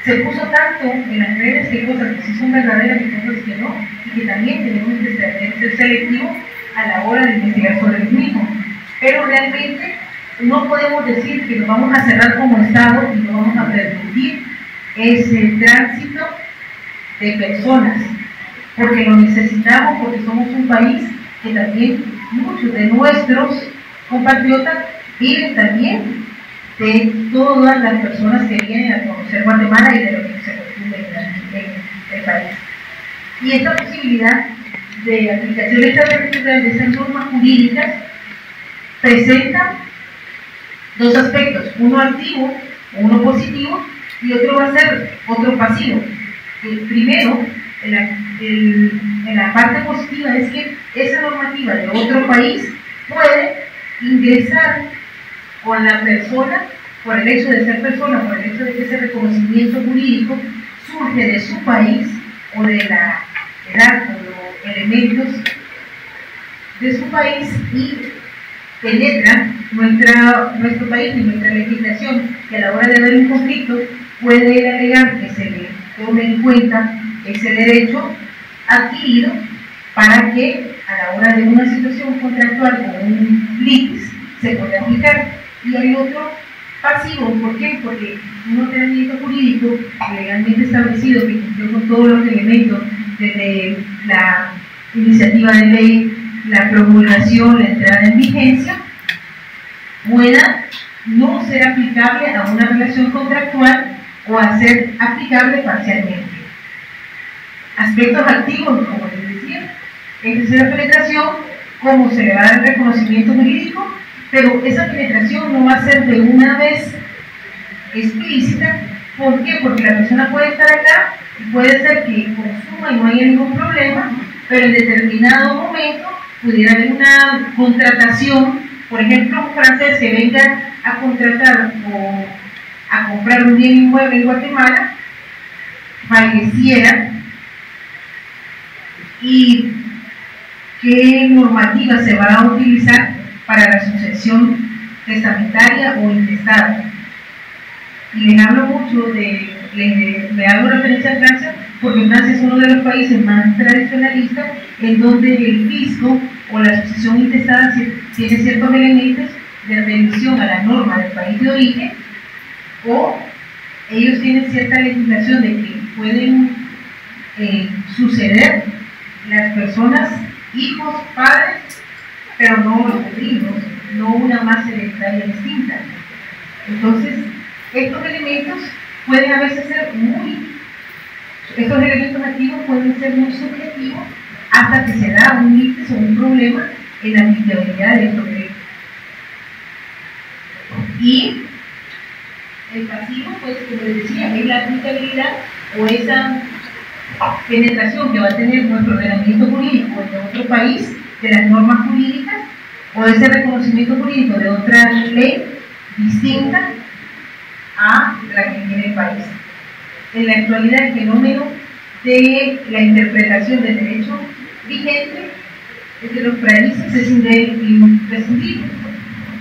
se puso tanto en las redes que hay cosas que sí son verdaderas y cosas que no, y que también tenemos que ser selectivos a la hora de investigar sobre el mismo. Pero realmente no podemos decir que nos vamos a cerrar como Estado y no vamos a permitir ese tránsito de personas, porque lo necesitamos, porque somos un país que también muchos de nuestros compatriotas viven también de todas las personas que vienen a conocer Guatemala y de lo que se costumbre en el país. Y esta posibilidad de aplicación de estas normas jurídicas presenta dos aspectos, uno activo, uno positivo, y otro va a ser otro pasivo. El primero, en la parte positiva, es que esa normativa de otro país puede ingresar con la persona, por el hecho de ser persona, por el hecho de que ese reconocimiento jurídico surge de su país o de la edad o los elementos de su país y penetra nuestro país y nuestra legislación, que a la hora de haber un conflicto puede alegar que se le tome en cuenta ese derecho adquirido para que a la hora de una situación contractual o un litis se pueda aplicar. Y hay otro pasivo, ¿por qué? Porque un ordenamiento jurídico legalmente establecido que cumplió con todos los elementos desde la iniciativa de ley, la promulgación, la entrada en vigencia, pueda no ser aplicable a una relación contractual o a ser aplicable parcialmente. Aspectos activos, como les decía, es la penetración, cómo se le va a dar reconocimiento jurídico, pero esa penetración no va a ser de una vez explícita. ¿Por qué? Porque la persona puede estar acá y puede ser que consuma y no haya ningún problema, pero en determinado momento pudiera haber una contratación, por ejemplo, un francés que venga a contratar o a comprar un bien inmueble en Guatemala, falleciera, y qué normativa se va a utilizar para la sucesión testamentaria o intestada. Y les hablo mucho le hago referencia a Francia porque Francia es uno de los países más tradicionalistas en donde el fisco o la sucesión intestada tiene ciertos elementos de revisión a la norma del país de origen, o ellos tienen cierta legislación de que pueden suceder las personas, hijos, padres, pero no los sobrinos, no una masa hereditaria distinta. Entonces, estos elementos pueden a veces ser estos elementos activos pueden ser muy subjetivos hasta que se da un litis o un problema en la aplicabilidad de estos derechos. Y el pasivo, pues, como les decía, es la aplicabilidad o esa penetración que va a tener nuestro ordenamiento jurídico de otro país, de las normas jurídicas, o ese reconocimiento jurídico de otra ley distinta a la que tiene el país. En la actualidad, el fenómeno de la interpretación del derecho vigente de los países es imprescindible.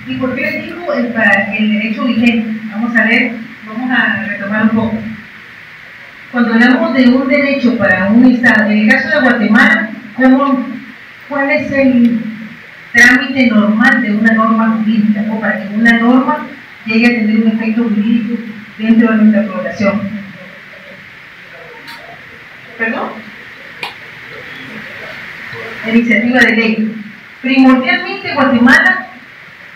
¿Y por qué les digo el derecho vigente? Vamos a retomar un poco. Cuando hablamos de un derecho para un Estado, en el caso de Guatemala, ¿cuál es el trámite normal de una norma jurídica o para que una norma llegue a tener un efecto jurídico dentro de nuestra población? ¿Perdón? La iniciativa de ley. Primordialmente, Guatemala,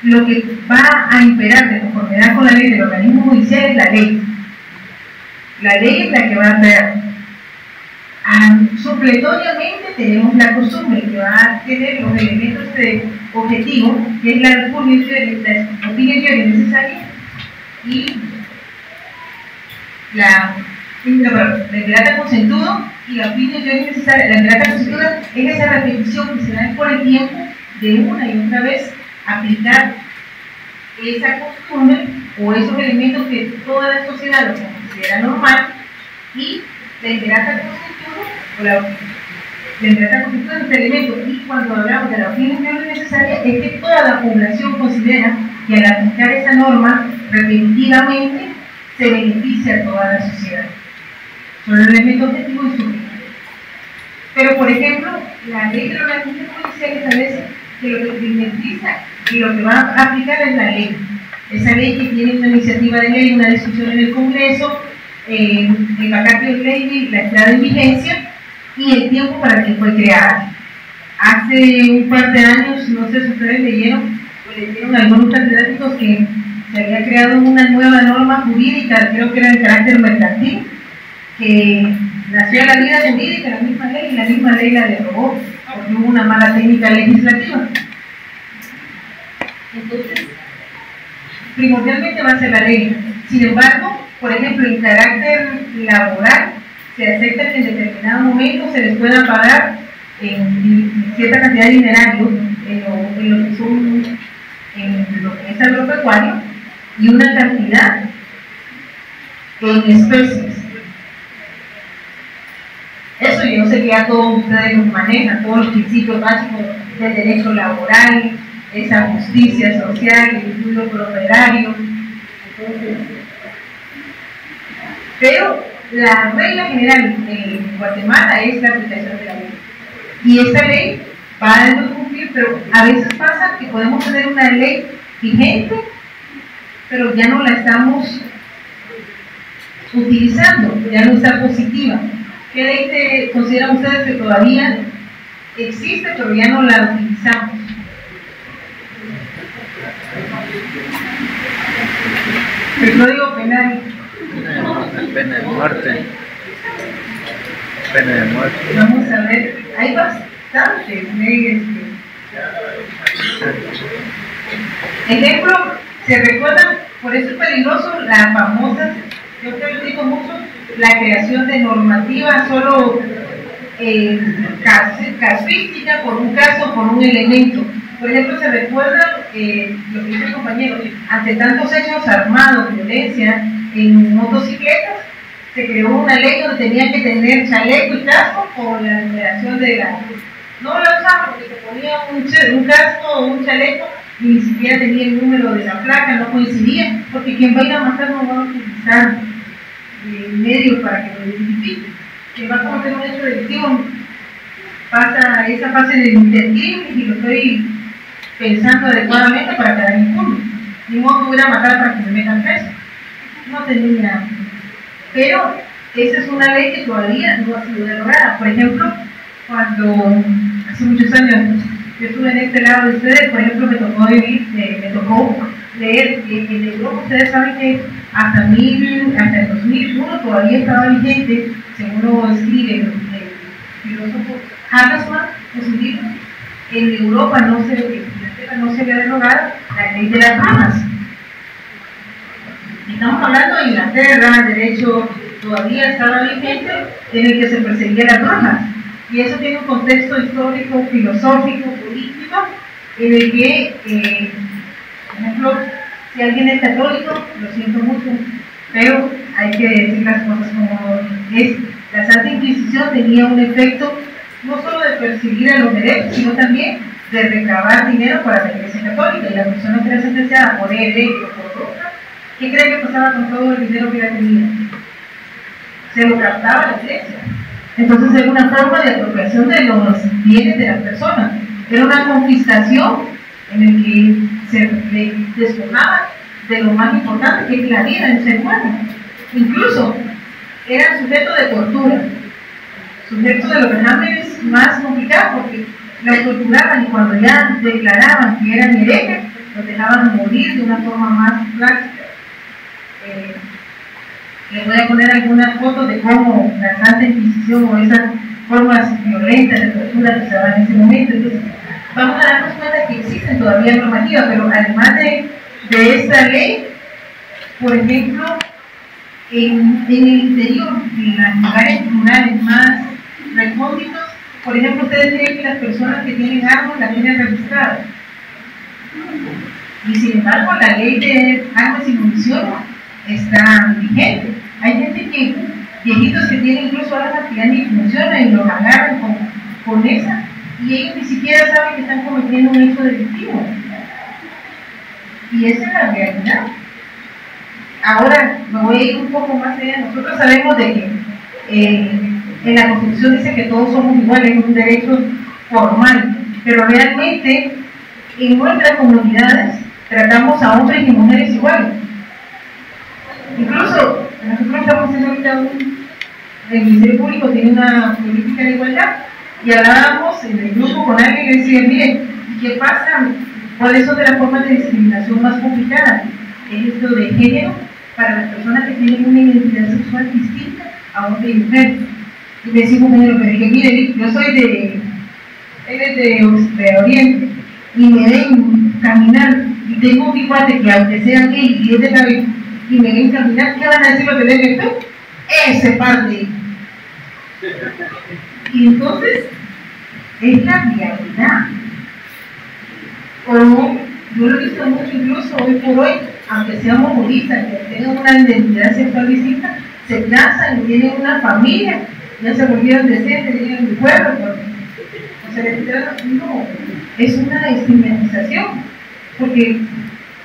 lo que va a imperar de conformidad con la ley del organismo judicial es la ley. La ley es la que va a imperar. Supletoriamente tenemos la costumbre que va a tener los elementos de objetivo, que es la opinión necesaria y la grata consentudo y la opinión necesaria. La grata consentuda es esa repetición que se da por el tiempo de una y otra vez aplicar esa costumbre o esos elementos que toda la sociedad lo considera normal, y la ingrata constitución o la ingrata constitución es este elemento. Y cuando hablamos de la opinión necesaria es que toda la población considera que al aplicar esa norma repetitivamente se beneficia a toda la sociedad. Son los elementos objetivos y subjetivos. Pero, por ejemplo, la ley de la organización judicial establece que lo que prioriza y lo que va a aplicar es la ley. Esa ley que tiene una iniciativa de ley, una discusión en el Congreso, el vacatio de ley, la entrada en vigencia y el tiempo para que fue creada. Hace un par de años, no sé si ustedes leyeron algunos catedráticos que se había creado una nueva norma jurídica, creo que era de carácter mercantil, que nació en la vida jurídica, la misma ley, y la misma ley la derogó porque hubo una mala técnica legislativa. Entonces, primordialmente va a ser la ley. Sin embargo, por ejemplo, en carácter laboral, se acepta que en determinado momento se les pueda pagar en cierta cantidad de dinerario en lo que son en lo que es agropecuario y una cantidad en especies. Eso yo sé que ya todos ustedes los manejan, todos los principios básicos del derecho laboral, esa justicia social, el estudio operario. Pero la regla general en Guatemala es la aplicación de la ley. Y esta ley va a cumplir, pero a veces pasa que podemos tener una ley vigente, pero ya no la estamos utilizando, ya no está positiva. ¿Qué ley consideran ustedes que todavía existe, pero ya no la utilizamos? El Código Penal. Pena de muerte. Pena de muerte. Vamos a ver, hay bastantes leyes. Ejemplo, se recuerdan, por eso es peligroso, las famosas, yo creo que digo mucho, la creación de normativa solo casuística por un caso, por un elemento. Por ejemplo, se recuerda lo que dice el compañero, ante tantos hechos armados, violencia en motocicletas, se creó una ley donde tenía que tener chaleco y casco por la numeración de la... No la usaban porque se ponía un casco o un chaleco y ni siquiera tenía el número de la placa, no coincidía, porque quien va a ir a matar no va a utilizar medios para que lo identifique. Quien va a cometer un hecho delictivo pasa esa fase de intercrimen y lo estoy pensando adecuadamente para quedar impune. Ni modo que voy a matar para que me metan preso. No tenía. Pero esa es una ley que todavía no ha sido derogada. Por ejemplo, cuando hace muchos años yo estuve en este lado de ustedes, por ejemplo, me tocó leer que en Europa ustedes saben que hasta el 2001 todavía estaba vigente, según lo escribe el filósofo Habermas en su libro, en Europa no se había derogado la ley de las armas. Estamos hablando de Inglaterra, derecho todavía estaba vigente, en el que se perseguía las brujas. Y eso tiene un contexto histórico, filosófico, político, en el que, por ejemplo, si alguien es católico, lo siento mucho, pero hay que decir las cosas como es. La Santa Inquisición tenía un efecto no solo de perseguir a los derechos, sino también de recabar dinero para la Iglesia Católica. Y la persona que era sentenciada por hereje o por otra, ¿qué cree que pasaba con todo el dinero que ella tenía? Se lo captaba la Iglesia. Entonces era una forma de apropiación de los bienes de las personas. Era una confiscación en el que se despojaba de lo más importante, que es la vida del ser humano. Incluso eran sujetos de tortura, sujetos de los vejámenes más complicados, porque los torturaban y cuando ya declaraban que eran herejes, los dejaban morir de una forma más plástica. Les voy a poner algunas fotos de cómo la Santa Inquisición o esas formas violentas de tortura que se daban en ese momento. Entonces, vamos a darnos cuenta que existen todavía normativas, pero además de esta ley, por ejemplo, en el interior, en los lugares rurales más recónditos, por ejemplo, ustedes creen que las personas que tienen armas las tienen registradas. Y sin embargo, la ley de armas y munición está vigente. Hay gente que, viejitos que tienen incluso armas que ya ni funcionan y los agarran con esa, y ellos ni siquiera saben que están cometiendo un hecho delictivo. Y esa es la realidad. Ahora me voy a ir un poco más allá. Nosotros sabemos de que en la Constitución dice que todos somos iguales, es un derecho formal, pero realmente en nuestras comunidades tratamos a hombres y mujeres iguales. Incluso nosotros estamos haciendo ahorita el Ministerio Público tiene una política de igualdad y hablábamos en el grupo con alguien que decía, miren, ¿qué pasa? ¿Cuáles son de las formas de discriminación más complicadas? Es esto de género para las personas que tienen una identidad sexual distinta a hombre y mujer. Y me decía un compañero, pero dije, mire, yo soy de Oriente y me ven caminar y tengo un cuate que aunque sea gay y es de la vida y me ven caminar, ¿qué van a decir los del LGBT? Ese par de... Y entonces es la realidad. O yo lo he visto mucho incluso hoy por hoy, aunque seamos budistas, que tengan una identidad sexual distinta, se casan y tienen una familia, ya se volvieron decentes, tienen un pueblo, o sea, no, es una estigmatización, porque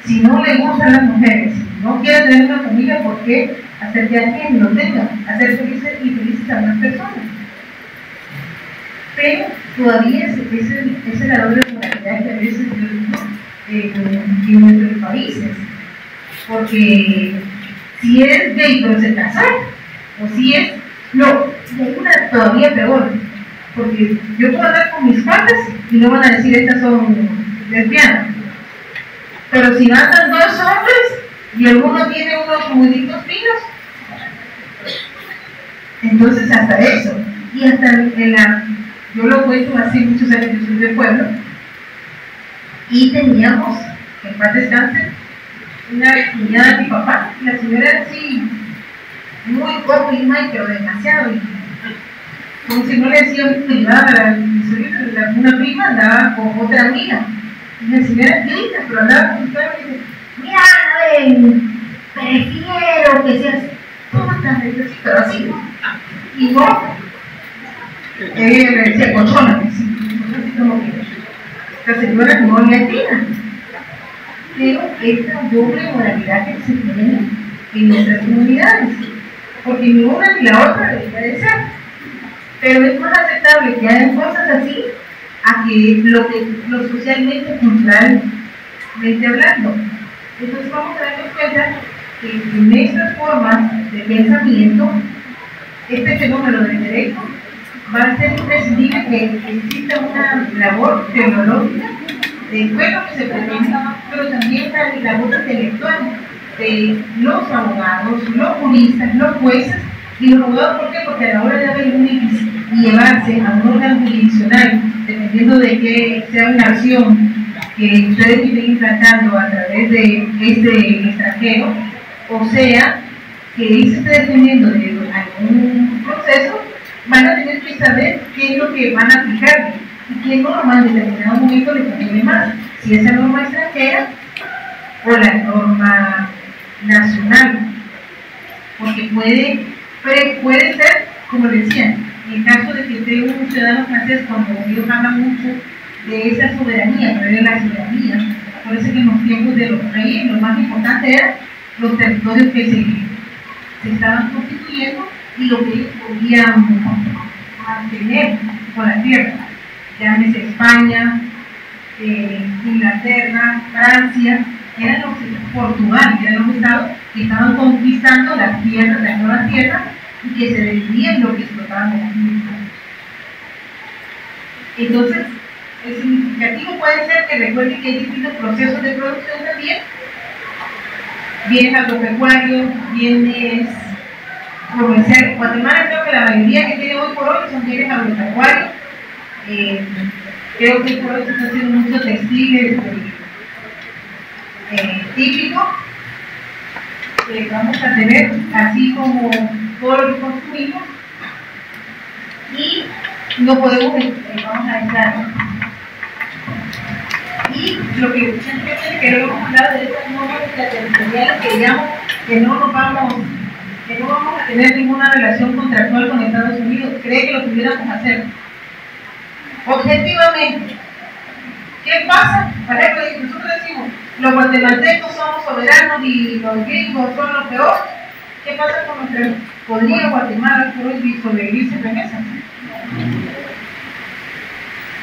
si no le gustan las mujeres, si no quieren tener una familia, ¿por qué hacer que alguien lo tenga? Hacer felices y felices a más personas. Pero todavía es la doble moralidad que a veces yo digo en nuestros países, porque si eres gay pero se casar, o si es, no, hay una todavía peor, porque yo puedo hablar con mis padres y no van a decir estas son lesbianas, pero si andan dos hombres y alguno tiene unos muñitos finos, entonces hasta eso, y hasta en la... Yo lo cuento hace muchos años, yo soy del pueblo, y teníamos, en paz descanse, una cuñada de mi papá, y la señora era así, muy poco y mal, pero demasiado, y como si no le decían privada, una prima andaba con otra amiga, y la señora grita, pero andaba con otra y dice, mira, prefiero que seas puta, pero así, y no. Ella le decía cochona, así como que esta señora no le atina. Pero esta doble moralidad que se tiene en nuestras comunidades, porque ni una ni la otra debería de ser. Pero es más aceptable que hagan cosas así a que lo socialmente, culturalmente hablando. Entonces vamos a darnos cuenta que en estas formas de pensamiento, este fenómeno del derecho va a ser imprescindible que exista una labor tecnológica de lo que se pretende, pero también la labor intelectual de los abogados, los juristas, los jueces. Y los abogados, ¿por qué? Porque a la hora de haber un X y llevarse a un órgano jurisdiccional, dependiendo de que sea una acción que ustedes estén implantando a través de este extranjero, o sea, que se esté defendiendo de un proceso, van a tener que saber qué es lo que van a aplicar y qué norma en determinado momento les conviene más, si esa norma extranjera o la norma nacional, porque puede ser, como decía, en el caso de que esté un ciudadano francés, cuando ellos hablan mucho de esa soberanía, pero de la soberanía, acuérdense que en los tiempos de los reyes lo más importante eran los territorios que se estaban constituyendo y lo que ellos podían mantener con la tierra, llámese España, Inglaterra, Francia, Portugal, que eran los estados que estaban conquistando las tierras, las nuevas tierras, y que se decidían lo que explotaban en las mismas. Entonces, el significativo puede ser que recuerden que hay distintos procesos de producción también, bienes agropecuarios, bienes comerciales. Guatemala creo que la mayoría que tiene hoy por hoy son bienes agropecuarios. Creo que por hoy se está haciendo muchos textiles típicos. Vamos a tener así como todo lo que construimos y no podemos, vamos a entrar. Y lo que que lo hemos hablado de estas normas territoriales que digamos que no vamos a tener ninguna relación contractual con Estados Unidos, cree que lo pudiéramos hacer. Objetivamente, ¿qué pasa? Por ejemplo, nosotros decimos, los guatemaltecos somos soberanos y los gringos son los peores. ¿Qué pasa con nuestra? ¿Podría Guatemala sobrevivir sin remesas?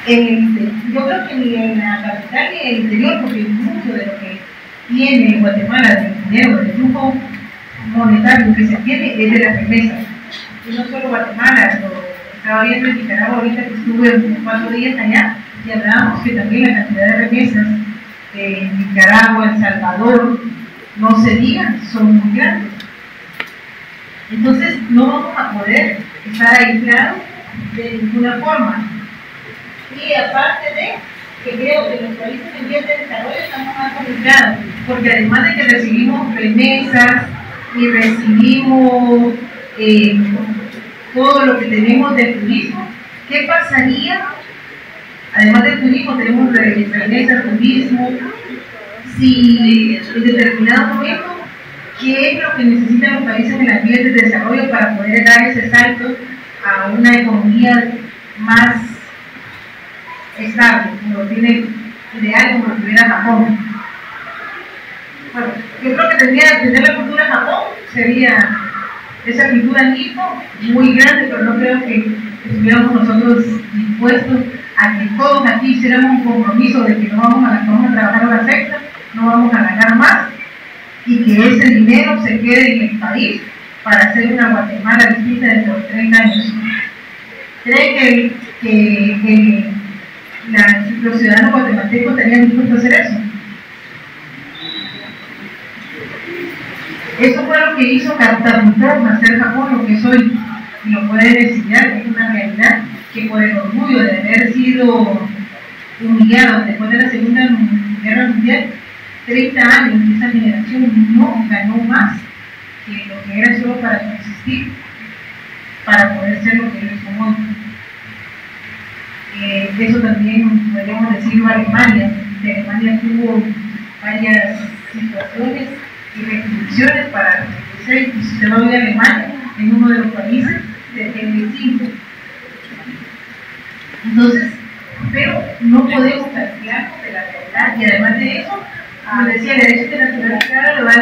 Yo creo que ni en la capital ni en el interior, porque mucho de lo que tiene Guatemala, del dinero, del flujo monetario que se tiene, es de las remesas. Y no solo Guatemala, estaba viendo en Nicaragua ahorita que estuve 4 días allá y hablábamos que también la cantidad de remesas de Nicaragua, El Salvador, no se digan, son muy grandes. Entonces no vamos a poder estar aislados de ninguna forma. Y aparte de que creo que los países en vías de desarrollo estamos más complicados, porque además de que recibimos remesas y recibimos todo lo que tenemos del turismo, ¿qué pasaría? Además del turismo tenemos remesas, turismo, si en determinado momento, ¿qué es lo que necesitan los países en las vías de desarrollo para poder dar ese salto a una economía más estable, como lo tiene ideal, como lo tuviera Japón? Bueno, yo creo que tendría que tener la cultura Japón, sería esa cultura Nipo, muy grande, pero no creo que estuviéramos nosotros dispuestos a que todos aquí hiciéramos un compromiso de que no vamos a trabajar horas extras, no vamos a ganar más, y que ese dinero se quede en el país para hacer una Guatemala distinta dentro de 30 años. ¿Cree que los ciudadanos guatemaltecos estarían dispuestos a hacer eso? Eso fue lo que hizo catapultó hacer Japón lo que es hoy, y lo puede enseñar, es una realidad que por el orgullo de haber sido humillado después de la Segunda Guerra Mundial, 30 años, esa generación no ganó más que lo que era solo para subsistir, para poder ser lo que ellos son hoy. Eso también podríamos decirlo a Alemania. Alemania tuvo varias situaciones y restricciones para crecer, y si se va a ver Alemania en uno de los países desde el 5. Entonces, pero no podemos calcularnos de la realidad, y además de eso, como decía, el derecho internacional claro, le va a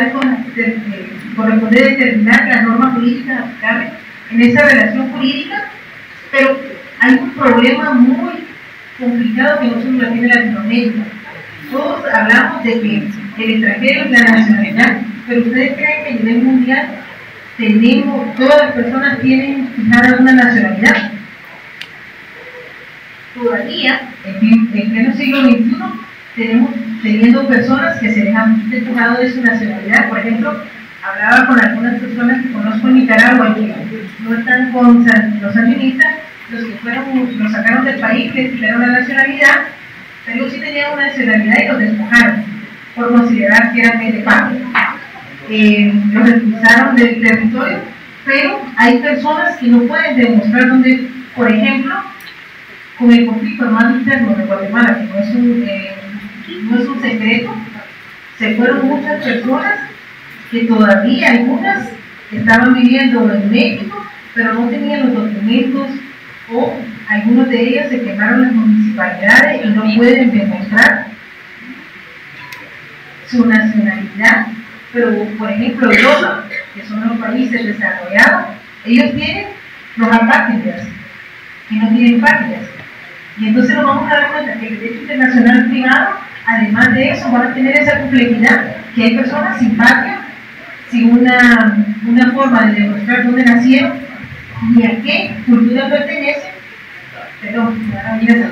corresponder determinar las normas políticas aplicables en esa relación jurídica, pero hay un problema muy complicado que no solo lo tiene Latinoamérica. Todos hablamos de que el extranjero es la nacionalidad, pero ustedes creen que a nivel mundial todas las personas tienen fijada una nacionalidad. Todavía, en pleno siglo XXI, tenemos teniendo personas que se les han despojado de su nacionalidad. Por ejemplo, hablaba con algunas personas que conozco en Nicaragua que no están con los sandinistas, los que los sacaron del país, les quitaron la nacionalidad, pero sí tenían una nacionalidad y los despojaron por considerar que eran de patria. Los expulsaron del territorio pero hay personas que no pueden demostrar dónde, por ejemplo, con el conflicto armado interno de Guatemala, que no es un secreto, se fueron muchas personas que todavía algunas estaban viviendo en México, pero no tenían los documentos, o algunos de ellos se quemaron las municipalidades y no pueden demostrar su nacionalidad. Pero, por ejemplo, Europa, que son los países desarrollados, ellos tienen los apátridas, que no tienen patrias. Y entonces nos vamos a dar cuenta que el derecho internacional privado, además de eso, van a tener esa complejidad, que hay personas sin patria, sin una forma de demostrar dónde nacieron, ni a qué cultura pertenecen. Perdón, ahora mira esa